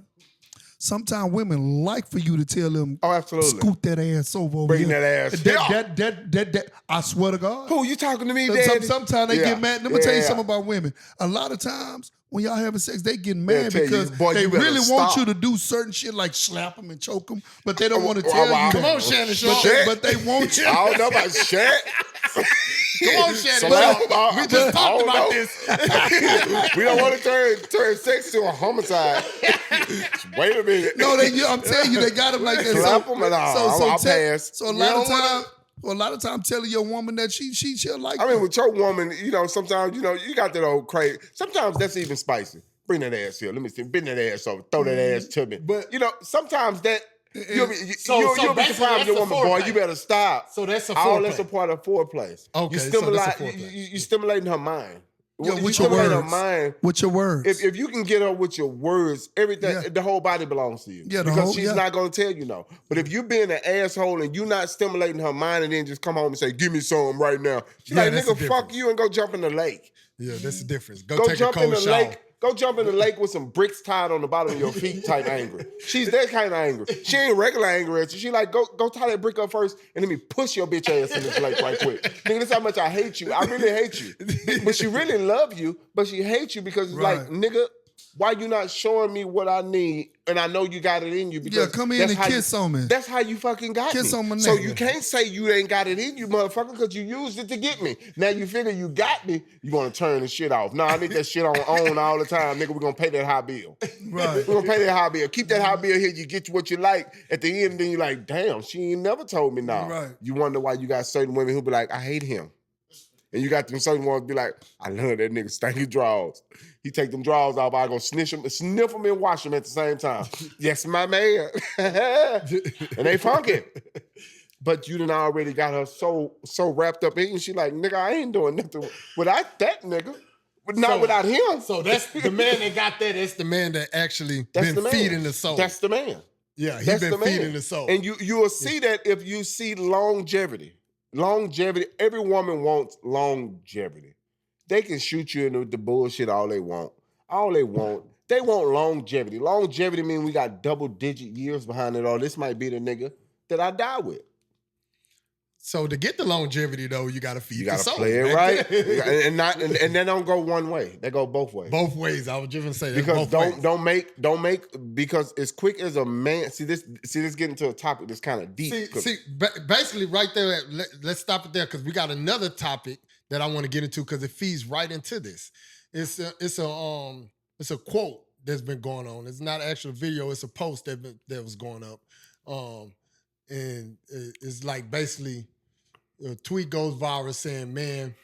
Sometimes women like for you to tell them, absolutely, scoot that ass over. Bring that ass. That I swear to God. Who you talking to me, Daddy? Sometimes they get mad. Let me tell you something about women. A lot of times when y'all having sex, they get mad because they really want you to do certain shit like slap them and choke them, but they don't want to tell you. Come on, Shannon. But they want you. I don't know about Shaq. Come on, Shannon. We just talked about this. We don't want to turn sex to a homicide. Wait a minute. No, I'm telling you, they got them like that. Slap them and I'll pass. So a lot of time, telling your woman that she'll like. I mean, with your woman, sometimes you got that old crazy. Sometimes that's even spicy. Bring that ass here. Let me see. Bend that ass over. Throw that ass to me. But sometimes that. You'll be surprised with your woman, boy. You better stop. So that's a foreplay. All that's a part of foreplay. Okay, you stimulating her mind. Yeah, with your words. Her mind. With your words. If you can get her with your words, everything, the whole body belongs to you. Yeah, because she's not going to tell you no. But if you being an asshole and you not stimulating her mind and then just come home and say, "Give me some right now," she's like, "Nigga, fuck you," and go jump in the lake. Yeah, that's the difference. Go take jump a cold in the shower. lake. Go jump in the lake with some bricks tied on the bottom of your feet type angry. She's that kind of angry. She ain't regular angry at you. She like, go tie that brick up first and let me push your bitch ass in this lake right quick. Nigga, this is how much I hate you. I really hate you. But she really love you, but she hates you because it's like, nigga, Why you not showing me what I need? And I know you got it in you because come in and kiss on me. That's how you fucking got Kiss me. on my So neck. you can't say you ain't got it in you, motherfucker, because you used it to get me. Now you figure you got me, you want to turn the shit off. No, I need that shit on all the time, nigga. We're going to pay that high bill. Right. We're going to pay that high bill. Keep that high bill here. You get what you like. At the end, then you're like, damn, she ain't never told me no. Right. You wonder why you got certain women who be like, I hate him. And you got them certain ones be like, I love that nigga stinky drawers. He take them drawers off, I go sniff them and wash them at the same time. Yes, my man. And they funky. But you done already got her so wrapped up in, she like, nigga, I ain't doing nothing without that nigga. But not without him. So that's the man that got that. That's the man that actually been feeding the soul. That's the man. Yeah, he's been feeding the soul. And you will see that if you see longevity. Longevity, every woman wants longevity. They can shoot you into the bullshit all they want. All they want. They want longevity. Longevity means we got double-digit years behind it all. This might be the nigga that I die with. So to get the longevity, though, you got to feed the soul. You got to play it right. and they don't go one way. They go both ways. Both ways. I was just going to say because both ways. don't make because as quick as a man. See this getting to a topic that's kind of deep. Basically right there. Let's stop it there because we got another topic that I want to get into because it feeds right into this. It's a quote that's been going on. It's not an actual video. It's a post that was going up, and it's like basically. A tweet goes viral saying, man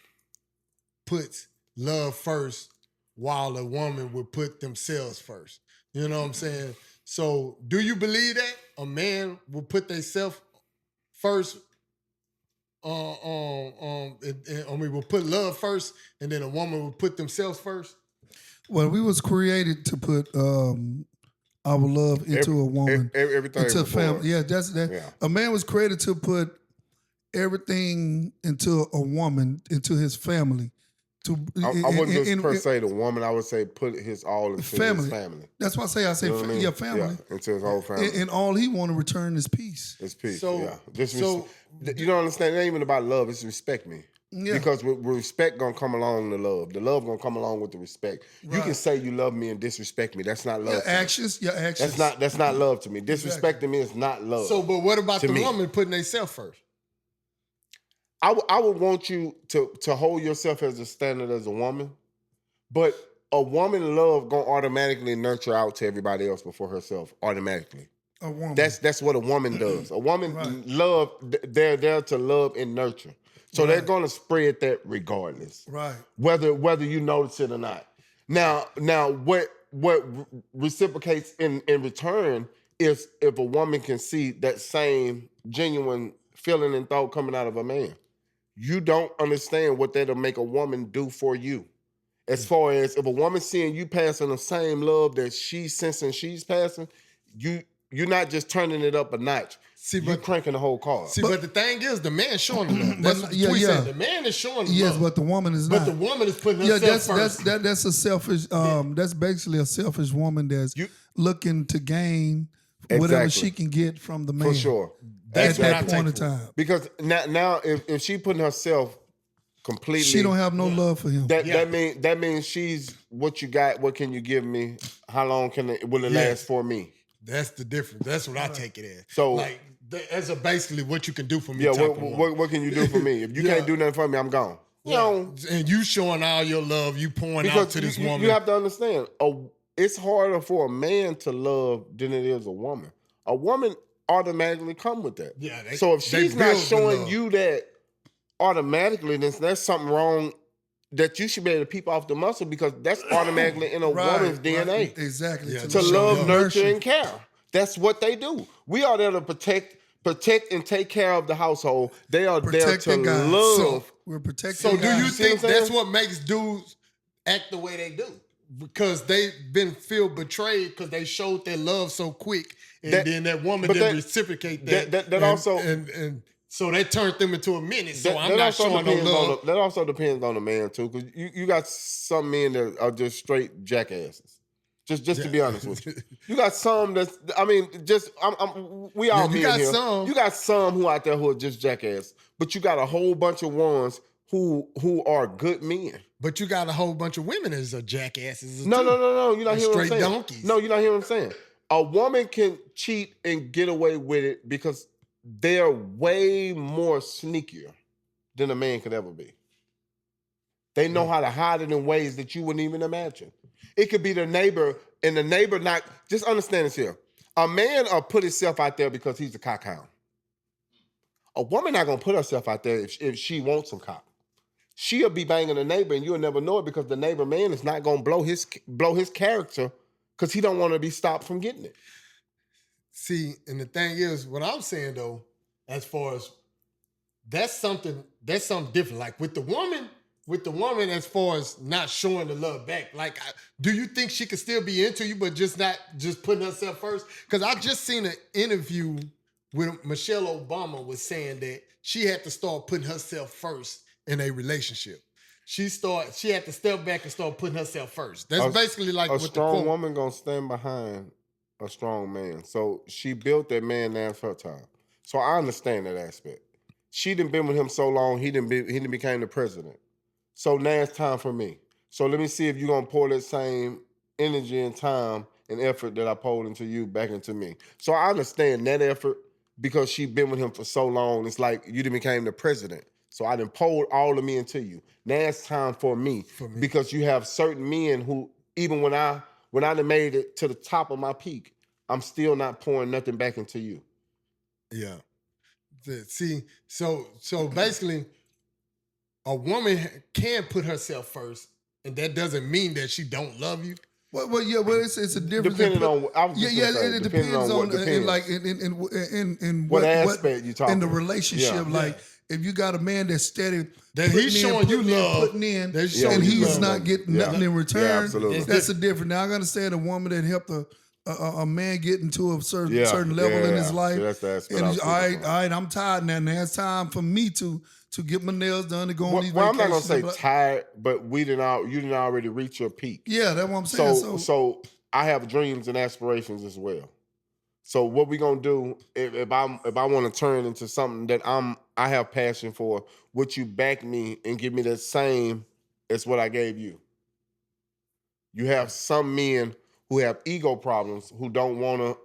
puts love first while a woman would put themselves first. You know what I'm saying? So do you believe that a man will put themselves first? We will put love first and then a woman will put themselves first? Well, we was created to put our love into a woman. Everything. Into a family. Yeah, that's that. Yeah. A man was created to put everything into a woman, into his family. I wouldn't just per se the woman. I would say put his all into his family. That's why I say you know yeah, family. Yeah, into his whole family. And all he want to return is peace. It's peace. So, yeah. You don't understand. It ain't even about love. It's respect me. Yeah. Because with respect gonna come along the love. The love gonna come along with the respect. Right. You can say you love me and disrespect me. That's not love. Your actions. That's not love to me. Disrespecting me is not love. So, but what about the woman putting themselves first? I would want you to hold yourself as a standard as a woman, but a woman love gonna automatically nurture out to everybody else before herself automatically. A woman. That's what a woman does. A woman love. They're there to love and nurture, so they're gonna spread that regardless. Right. Whether you notice it or not. Now what reciprocates in return is if a woman can see that same genuine feeling and thought coming out of a man. You don't understand what that'll make a woman do for you. As far as if a woman seeing you passing the same love that she's sensing she's passing, you're not just turning it up a notch. You're cranking the whole car. But the thing is, the man showing the love. That's what the tweet said. The man is showing the love. Yes, but the woman is not. But the woman is putting herself first. That's a selfish. That's basically a selfish woman that's looking to gain whatever she can get from the man. For sure. At that point in time. Because now if she putting herself completely, she don't have no love for him. That means she's what you got. What can you give me? How long will it last for me? That's the difference. That's what I take it as. So like that's basically what you can do for me. Yeah, what can you do for me? If you can't do nothing for me, I'm gone. Yeah. And you showing all your love, you pouring out to this woman. You have to understand, it's harder for a man to love than it is a woman. A woman automatically come with that. Yeah. So if she's not showing you that automatically, then there's something wrong that you should be able to peep off the muscle because that's automatically in a woman's DNA. Right. Exactly. Yeah, to love, nurture, and care. That's what they do. We are there to protect and take care of the household. They are there to love. So we're protecting. So do you think that's what makes dudes act the way they do? Because they've been feel betrayed because they showed their love so quick, and then that woman didn't reciprocate that. And so they turned them into a menace. So I'm not showing no love. That also depends on the man too, because you got some men that are just straight jackasses. Just to be honest with you, you got some that's. I mean, we all men here. You got some who out there who are just jackass, but you got a whole bunch of ones who are good men. But you got a whole bunch of women as a jackasses. No. You're not hearing what I'm straight saying. donkeys. No, you're not hearing what I'm saying. A woman can cheat and get away with it because they're way more sneakier than a man could ever be. They know how to hide it in ways that you wouldn't even imagine. It could be the neighbor, and the neighbor not, just understand this here. A man will put himself out there because he's a cockhound. A woman not gonna put herself out there if she wants some cock. She'll be banging the neighbor and you'll never know it because the neighbor man is not gonna blow his character because he don't want to be stopped from getting it. See, and the thing is, what I'm saying though, as far as that's something different. Like with the woman, as far as not showing the love back, like, do you think she could still be into you, but just putting herself first? Because I just seen an interview with Michelle Obama was saying that she had to start putting herself first in a relationship. She had to step back and start putting herself first. That's basically like a strong woman gonna stand behind a strong man. So she built that man there for her time. So I understand that aspect. She done been with him so long, he done became the president. So now it's time for me. So let me see if you're gonna pour that same energy and time and effort that I poured into you back into me. So I understand that effort because she been with him for so long. It's like you done became the president. So I done poured all of me into you. Now it's time for me. Because you have certain men who, even when I done made it to the top of my peak, I'm still not pouring nothing back into you. Yeah. See, so basically, a woman can put herself first, and that doesn't mean that she don't love you. Well, it's a difference. Depending on, it depends on in what aspect you talking in the relationship. Yeah. Like if you got a man that's steady, that he's showing you love, and he's not getting nothing in return. Yeah, absolutely. That's a different. Now I understand a woman that helped a man get into a certain level in his life. So that's the aspect. And all right, I'm tired now. Now it's time for me to get my nails done, to go on these vacations. I'm not gonna say tired, but you didn't already reach your peak. Yeah, that's what I'm saying. So I have dreams and aspirations as well. So what we gonna do if I want to turn into something that I have passion for? Would you back me and give me the same as what I gave you? You have some men who have ego problems who don't wanna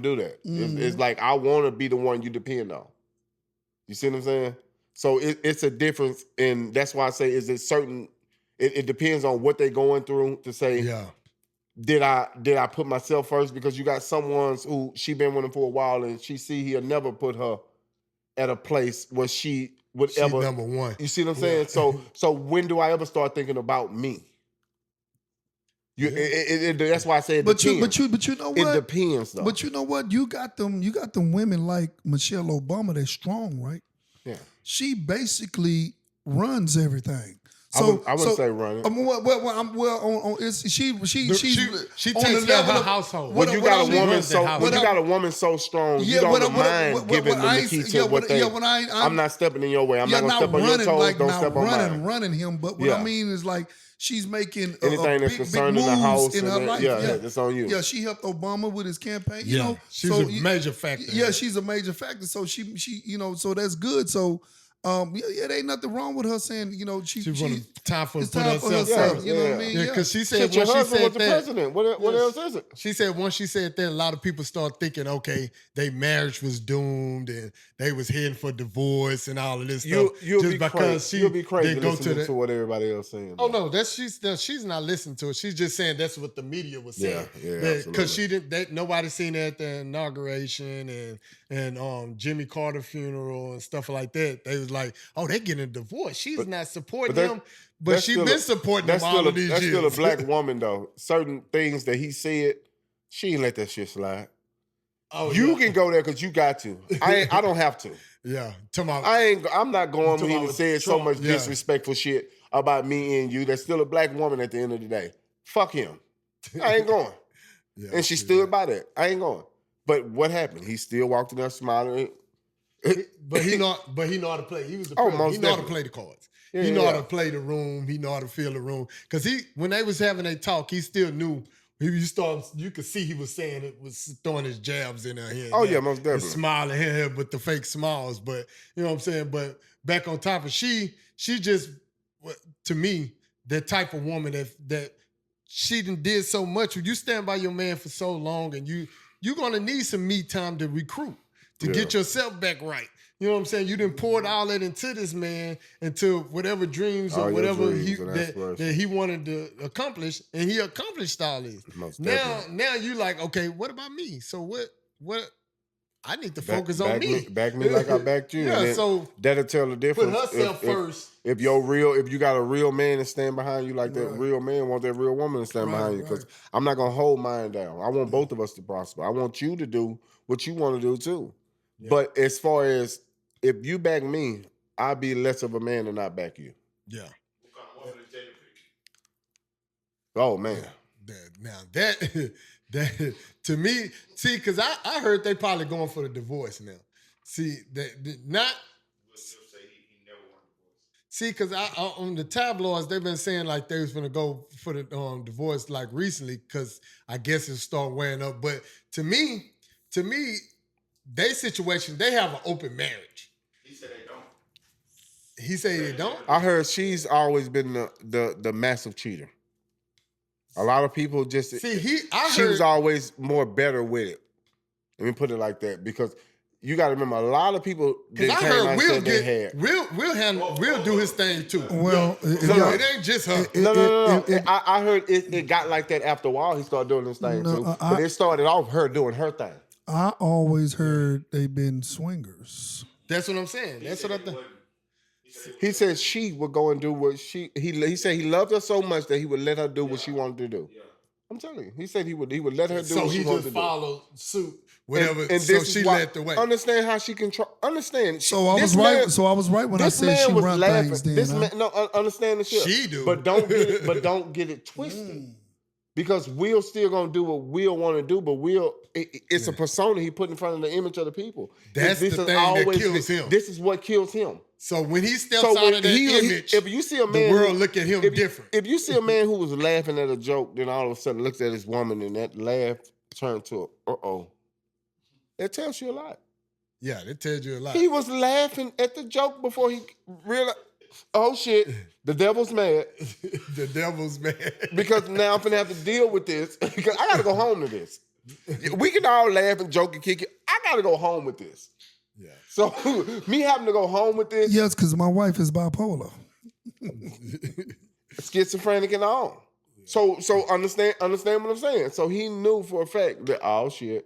do that. Mm-hmm. It's like I want to be the one you depend on. You see what I'm saying? So it's a difference, and that's why I say it depends on what they're going through to say, did I put myself first? Because you got some ones who she been with him for a while and she see he'll never put her at a place where she would ever. Number one. You see what I'm saying? So when do I ever start thinking about me? That's why I say it depends. But you know what? It depends though. But you know what? You got them women like Michelle Obama that's strong, right? Yeah. She basically runs everything. So I wouldn't say running. She on takes care of her household. When you got a woman so strong, you don't mind giving them the key to what they. I'm not stepping in your way. I'm not gonna step on your toes. Don't step on mine. Running him, but what I mean is like she's making anything that's concerned in the house in her life. Yeah, that's on you. Yeah, she helped Obama with his campaign. She's a major factor. Yeah, she's a major factor. So she so that's good. So. There ain't nothing wrong with her saying, she time for it's time for herself. You know what I mean? Yeah, because she said your when she husband said was the president. What else is it? She said once she said that, a lot of people start thinking, okay, their marriage was doomed and they was heading for divorce and all of this stuff. You'll be crazy listening to what everybody else saying. Oh no, she's not listening to it. She's just saying that's what the media was saying. Yeah, because nobody seen it at the inauguration and Jimmy Carter funeral and stuff like that. They was like, oh, they getting a divorce. She's not supporting him, but she's been supporting him all of these years. That's still a black woman though. Certain things that he said, she ain't let that shit slide. Oh, you can go there because you got to. I don't have to. Yeah, I'm not going when he said so much disrespectful shit about me and you. There's still a black woman at the end of the day. Fuck him. I ain't going. And she stood by that. I ain't going. But what happened? He still walked in there smiling. But he know how to play. He was the president. He know how to play the cards. He know how to play the room. He know how to feel the room. Because when they was having a talk, he still knew You could see he was saying it was throwing his jabs in her head. Oh, yeah, most definitely. Smiling here with the fake smiles, but you know what I'm saying. But back on top of she just, to me, that type of woman that she did so much. When you stand by your man for so long, and you're gonna need some me time to recruit to get yourself back right. You know what I'm saying? You done poured all that into this man, into whatever dreams or whatever that he wanted to accomplish, and he accomplished all this. Now you like, okay, what about me? So what? I need to focus on me. Back me like I backed you. Yeah, so that'll tell the difference. Put herself first. If you got a real man to stand behind you, like that real man want that real woman to stand behind you. Because I'm not gonna hold mine down. I want both of us to prosper. I want you to do what you want to do too. Yeah. But as far as if you back me, I'll be less of a man than I back you. Yeah. Oh man. That to me, see, because I heard they probably going for the divorce now. See, not. See, because on the tabloids, they've been saying like they was going to go for the divorce like recently because I guess it started wearing up. But to me, their situation, they have an open marriage. He said they don't. He said they don't? I heard she's always been the massive cheater. A lot of people just she was always more better with it. Let me put it like that because you got to remember a lot of people. Because I heard Will do his thing too. Well, it ain't just her. No. I heard it got like that after a while. He started doing his thing too, but it started off her doing her thing. I always heard they've been swingers. That's what I'm saying. That's what I think. He said she would go and do what he said he loved her so much that he would let her do what she wanted to do. Yeah. I'm telling you. He said he would let her do what she wanted to do. So he just followed suit, whatever. And so she led the way. Understand how she control. Understand. So I was right when I said she run things. Understand the shit. She do, but don't get it twisted. Because Will still gonna do what Will want to do, but Will it's a persona he put in front of the image of the people. That's the thing that kills him. This is what kills him. So when he steps out of that image, if you see a man, the world look at him different. If you see a man who was laughing at a joke, then all of a sudden looks at his woman and that laugh turned to that tells you a lot. Yeah, that tells you a lot. He was laughing at the joke before he realized, oh shit, the devil's mad. The devil's mad. Because now I'm finna have to deal with this. Because I gotta go home to this. We can all laugh and joke and kick it. I gotta go home with this. Yeah. So me having to go home with this. Yes, because my wife is bipolar. Schizophrenic and all. So understand what I'm saying. So he knew for a fact that, oh shit.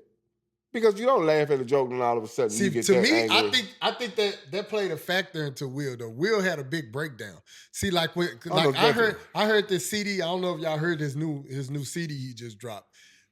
Because you don't laugh at a joke and all of a sudden you get that angry. I think that played a factor into Will though. Will had a big breakdown. See, I heard this CD. I don't know if y'all heard his new CD he just dropped.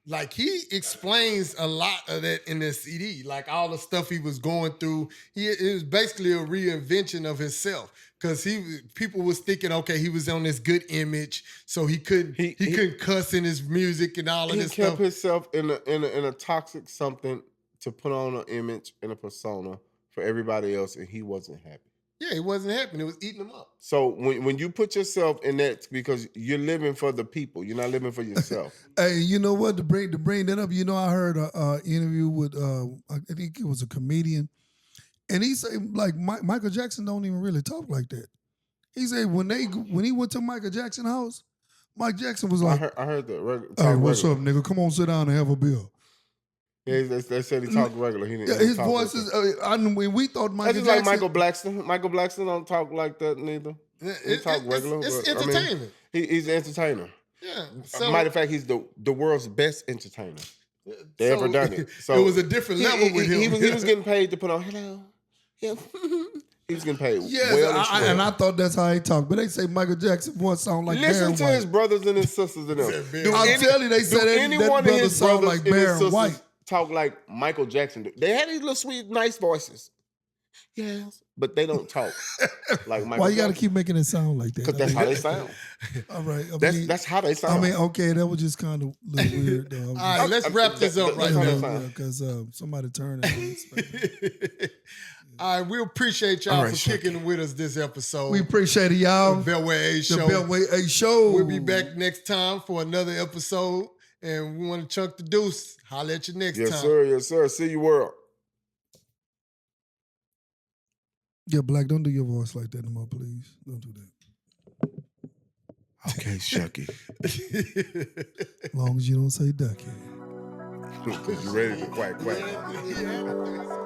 Like he explains a lot of that in this CD, like all the stuff he was going through. It was basically a reinvention of himself because people was thinking, okay, he was on this good image, so he couldn't cuss in his music and all of this stuff. He kept himself in a toxic something to put on an image and a persona for everybody else, and he wasn't happy. Yeah, he wasn't happy. It was eating him up. So when you put yourself in that, because you're living for the people, you're not living for yourself. Hey, you know what? To bring that up, I heard an interview with I think it was a comedian, and he said like Michael Jackson don't even really talk like that. He said when he went to Michael Jackson's house, Mike Jackson was like, I heard that. Hey, what's up, nigga? Come on, sit down and have a beer. Yeah, they said he talked regular. His voice is. We thought Michael Jackson. Like Michael Blackson. Michael Blackson don't talk like that neither. He talk regular. It's entertainment. He's an entertainer. Yeah. Matter of fact, he's the world's best entertainer they ever done it. So it was a different level with him. He was getting paid to put on hello. Yeah. He was getting paid. Yes, and I thought that's how he talked. But they say Michael Jackson voice sound like Listen Barry to White. His brothers and his sisters and them. I'm telling you, they said that brother sound like Barry White. Talk like Michael Jackson do. They had these little sweet, nice voices. Yes. But they don't talk like Michael Why you got to Jackson. keep making it sound like that? Because that's how they sound. All right. That's how they sound. I mean, okay, that was just kind of a little weird. All right, let's wrap this up right now. Because somebody turned it. All right, we appreciate y'all for kicking with us this episode. We appreciate it, y'all. The Beltway A Show. The Beltway A Show. We'll be back next time for another episode. And we want to chunk the deuce. Holler at you next Yes, time. sir. Yes, sir. See you, world. Yeah, Black, don't do your voice like that no more, please. Don't do that. Okay, Shucky. As long as you don't say ducky. Because you're ready to quack quack. Yeah.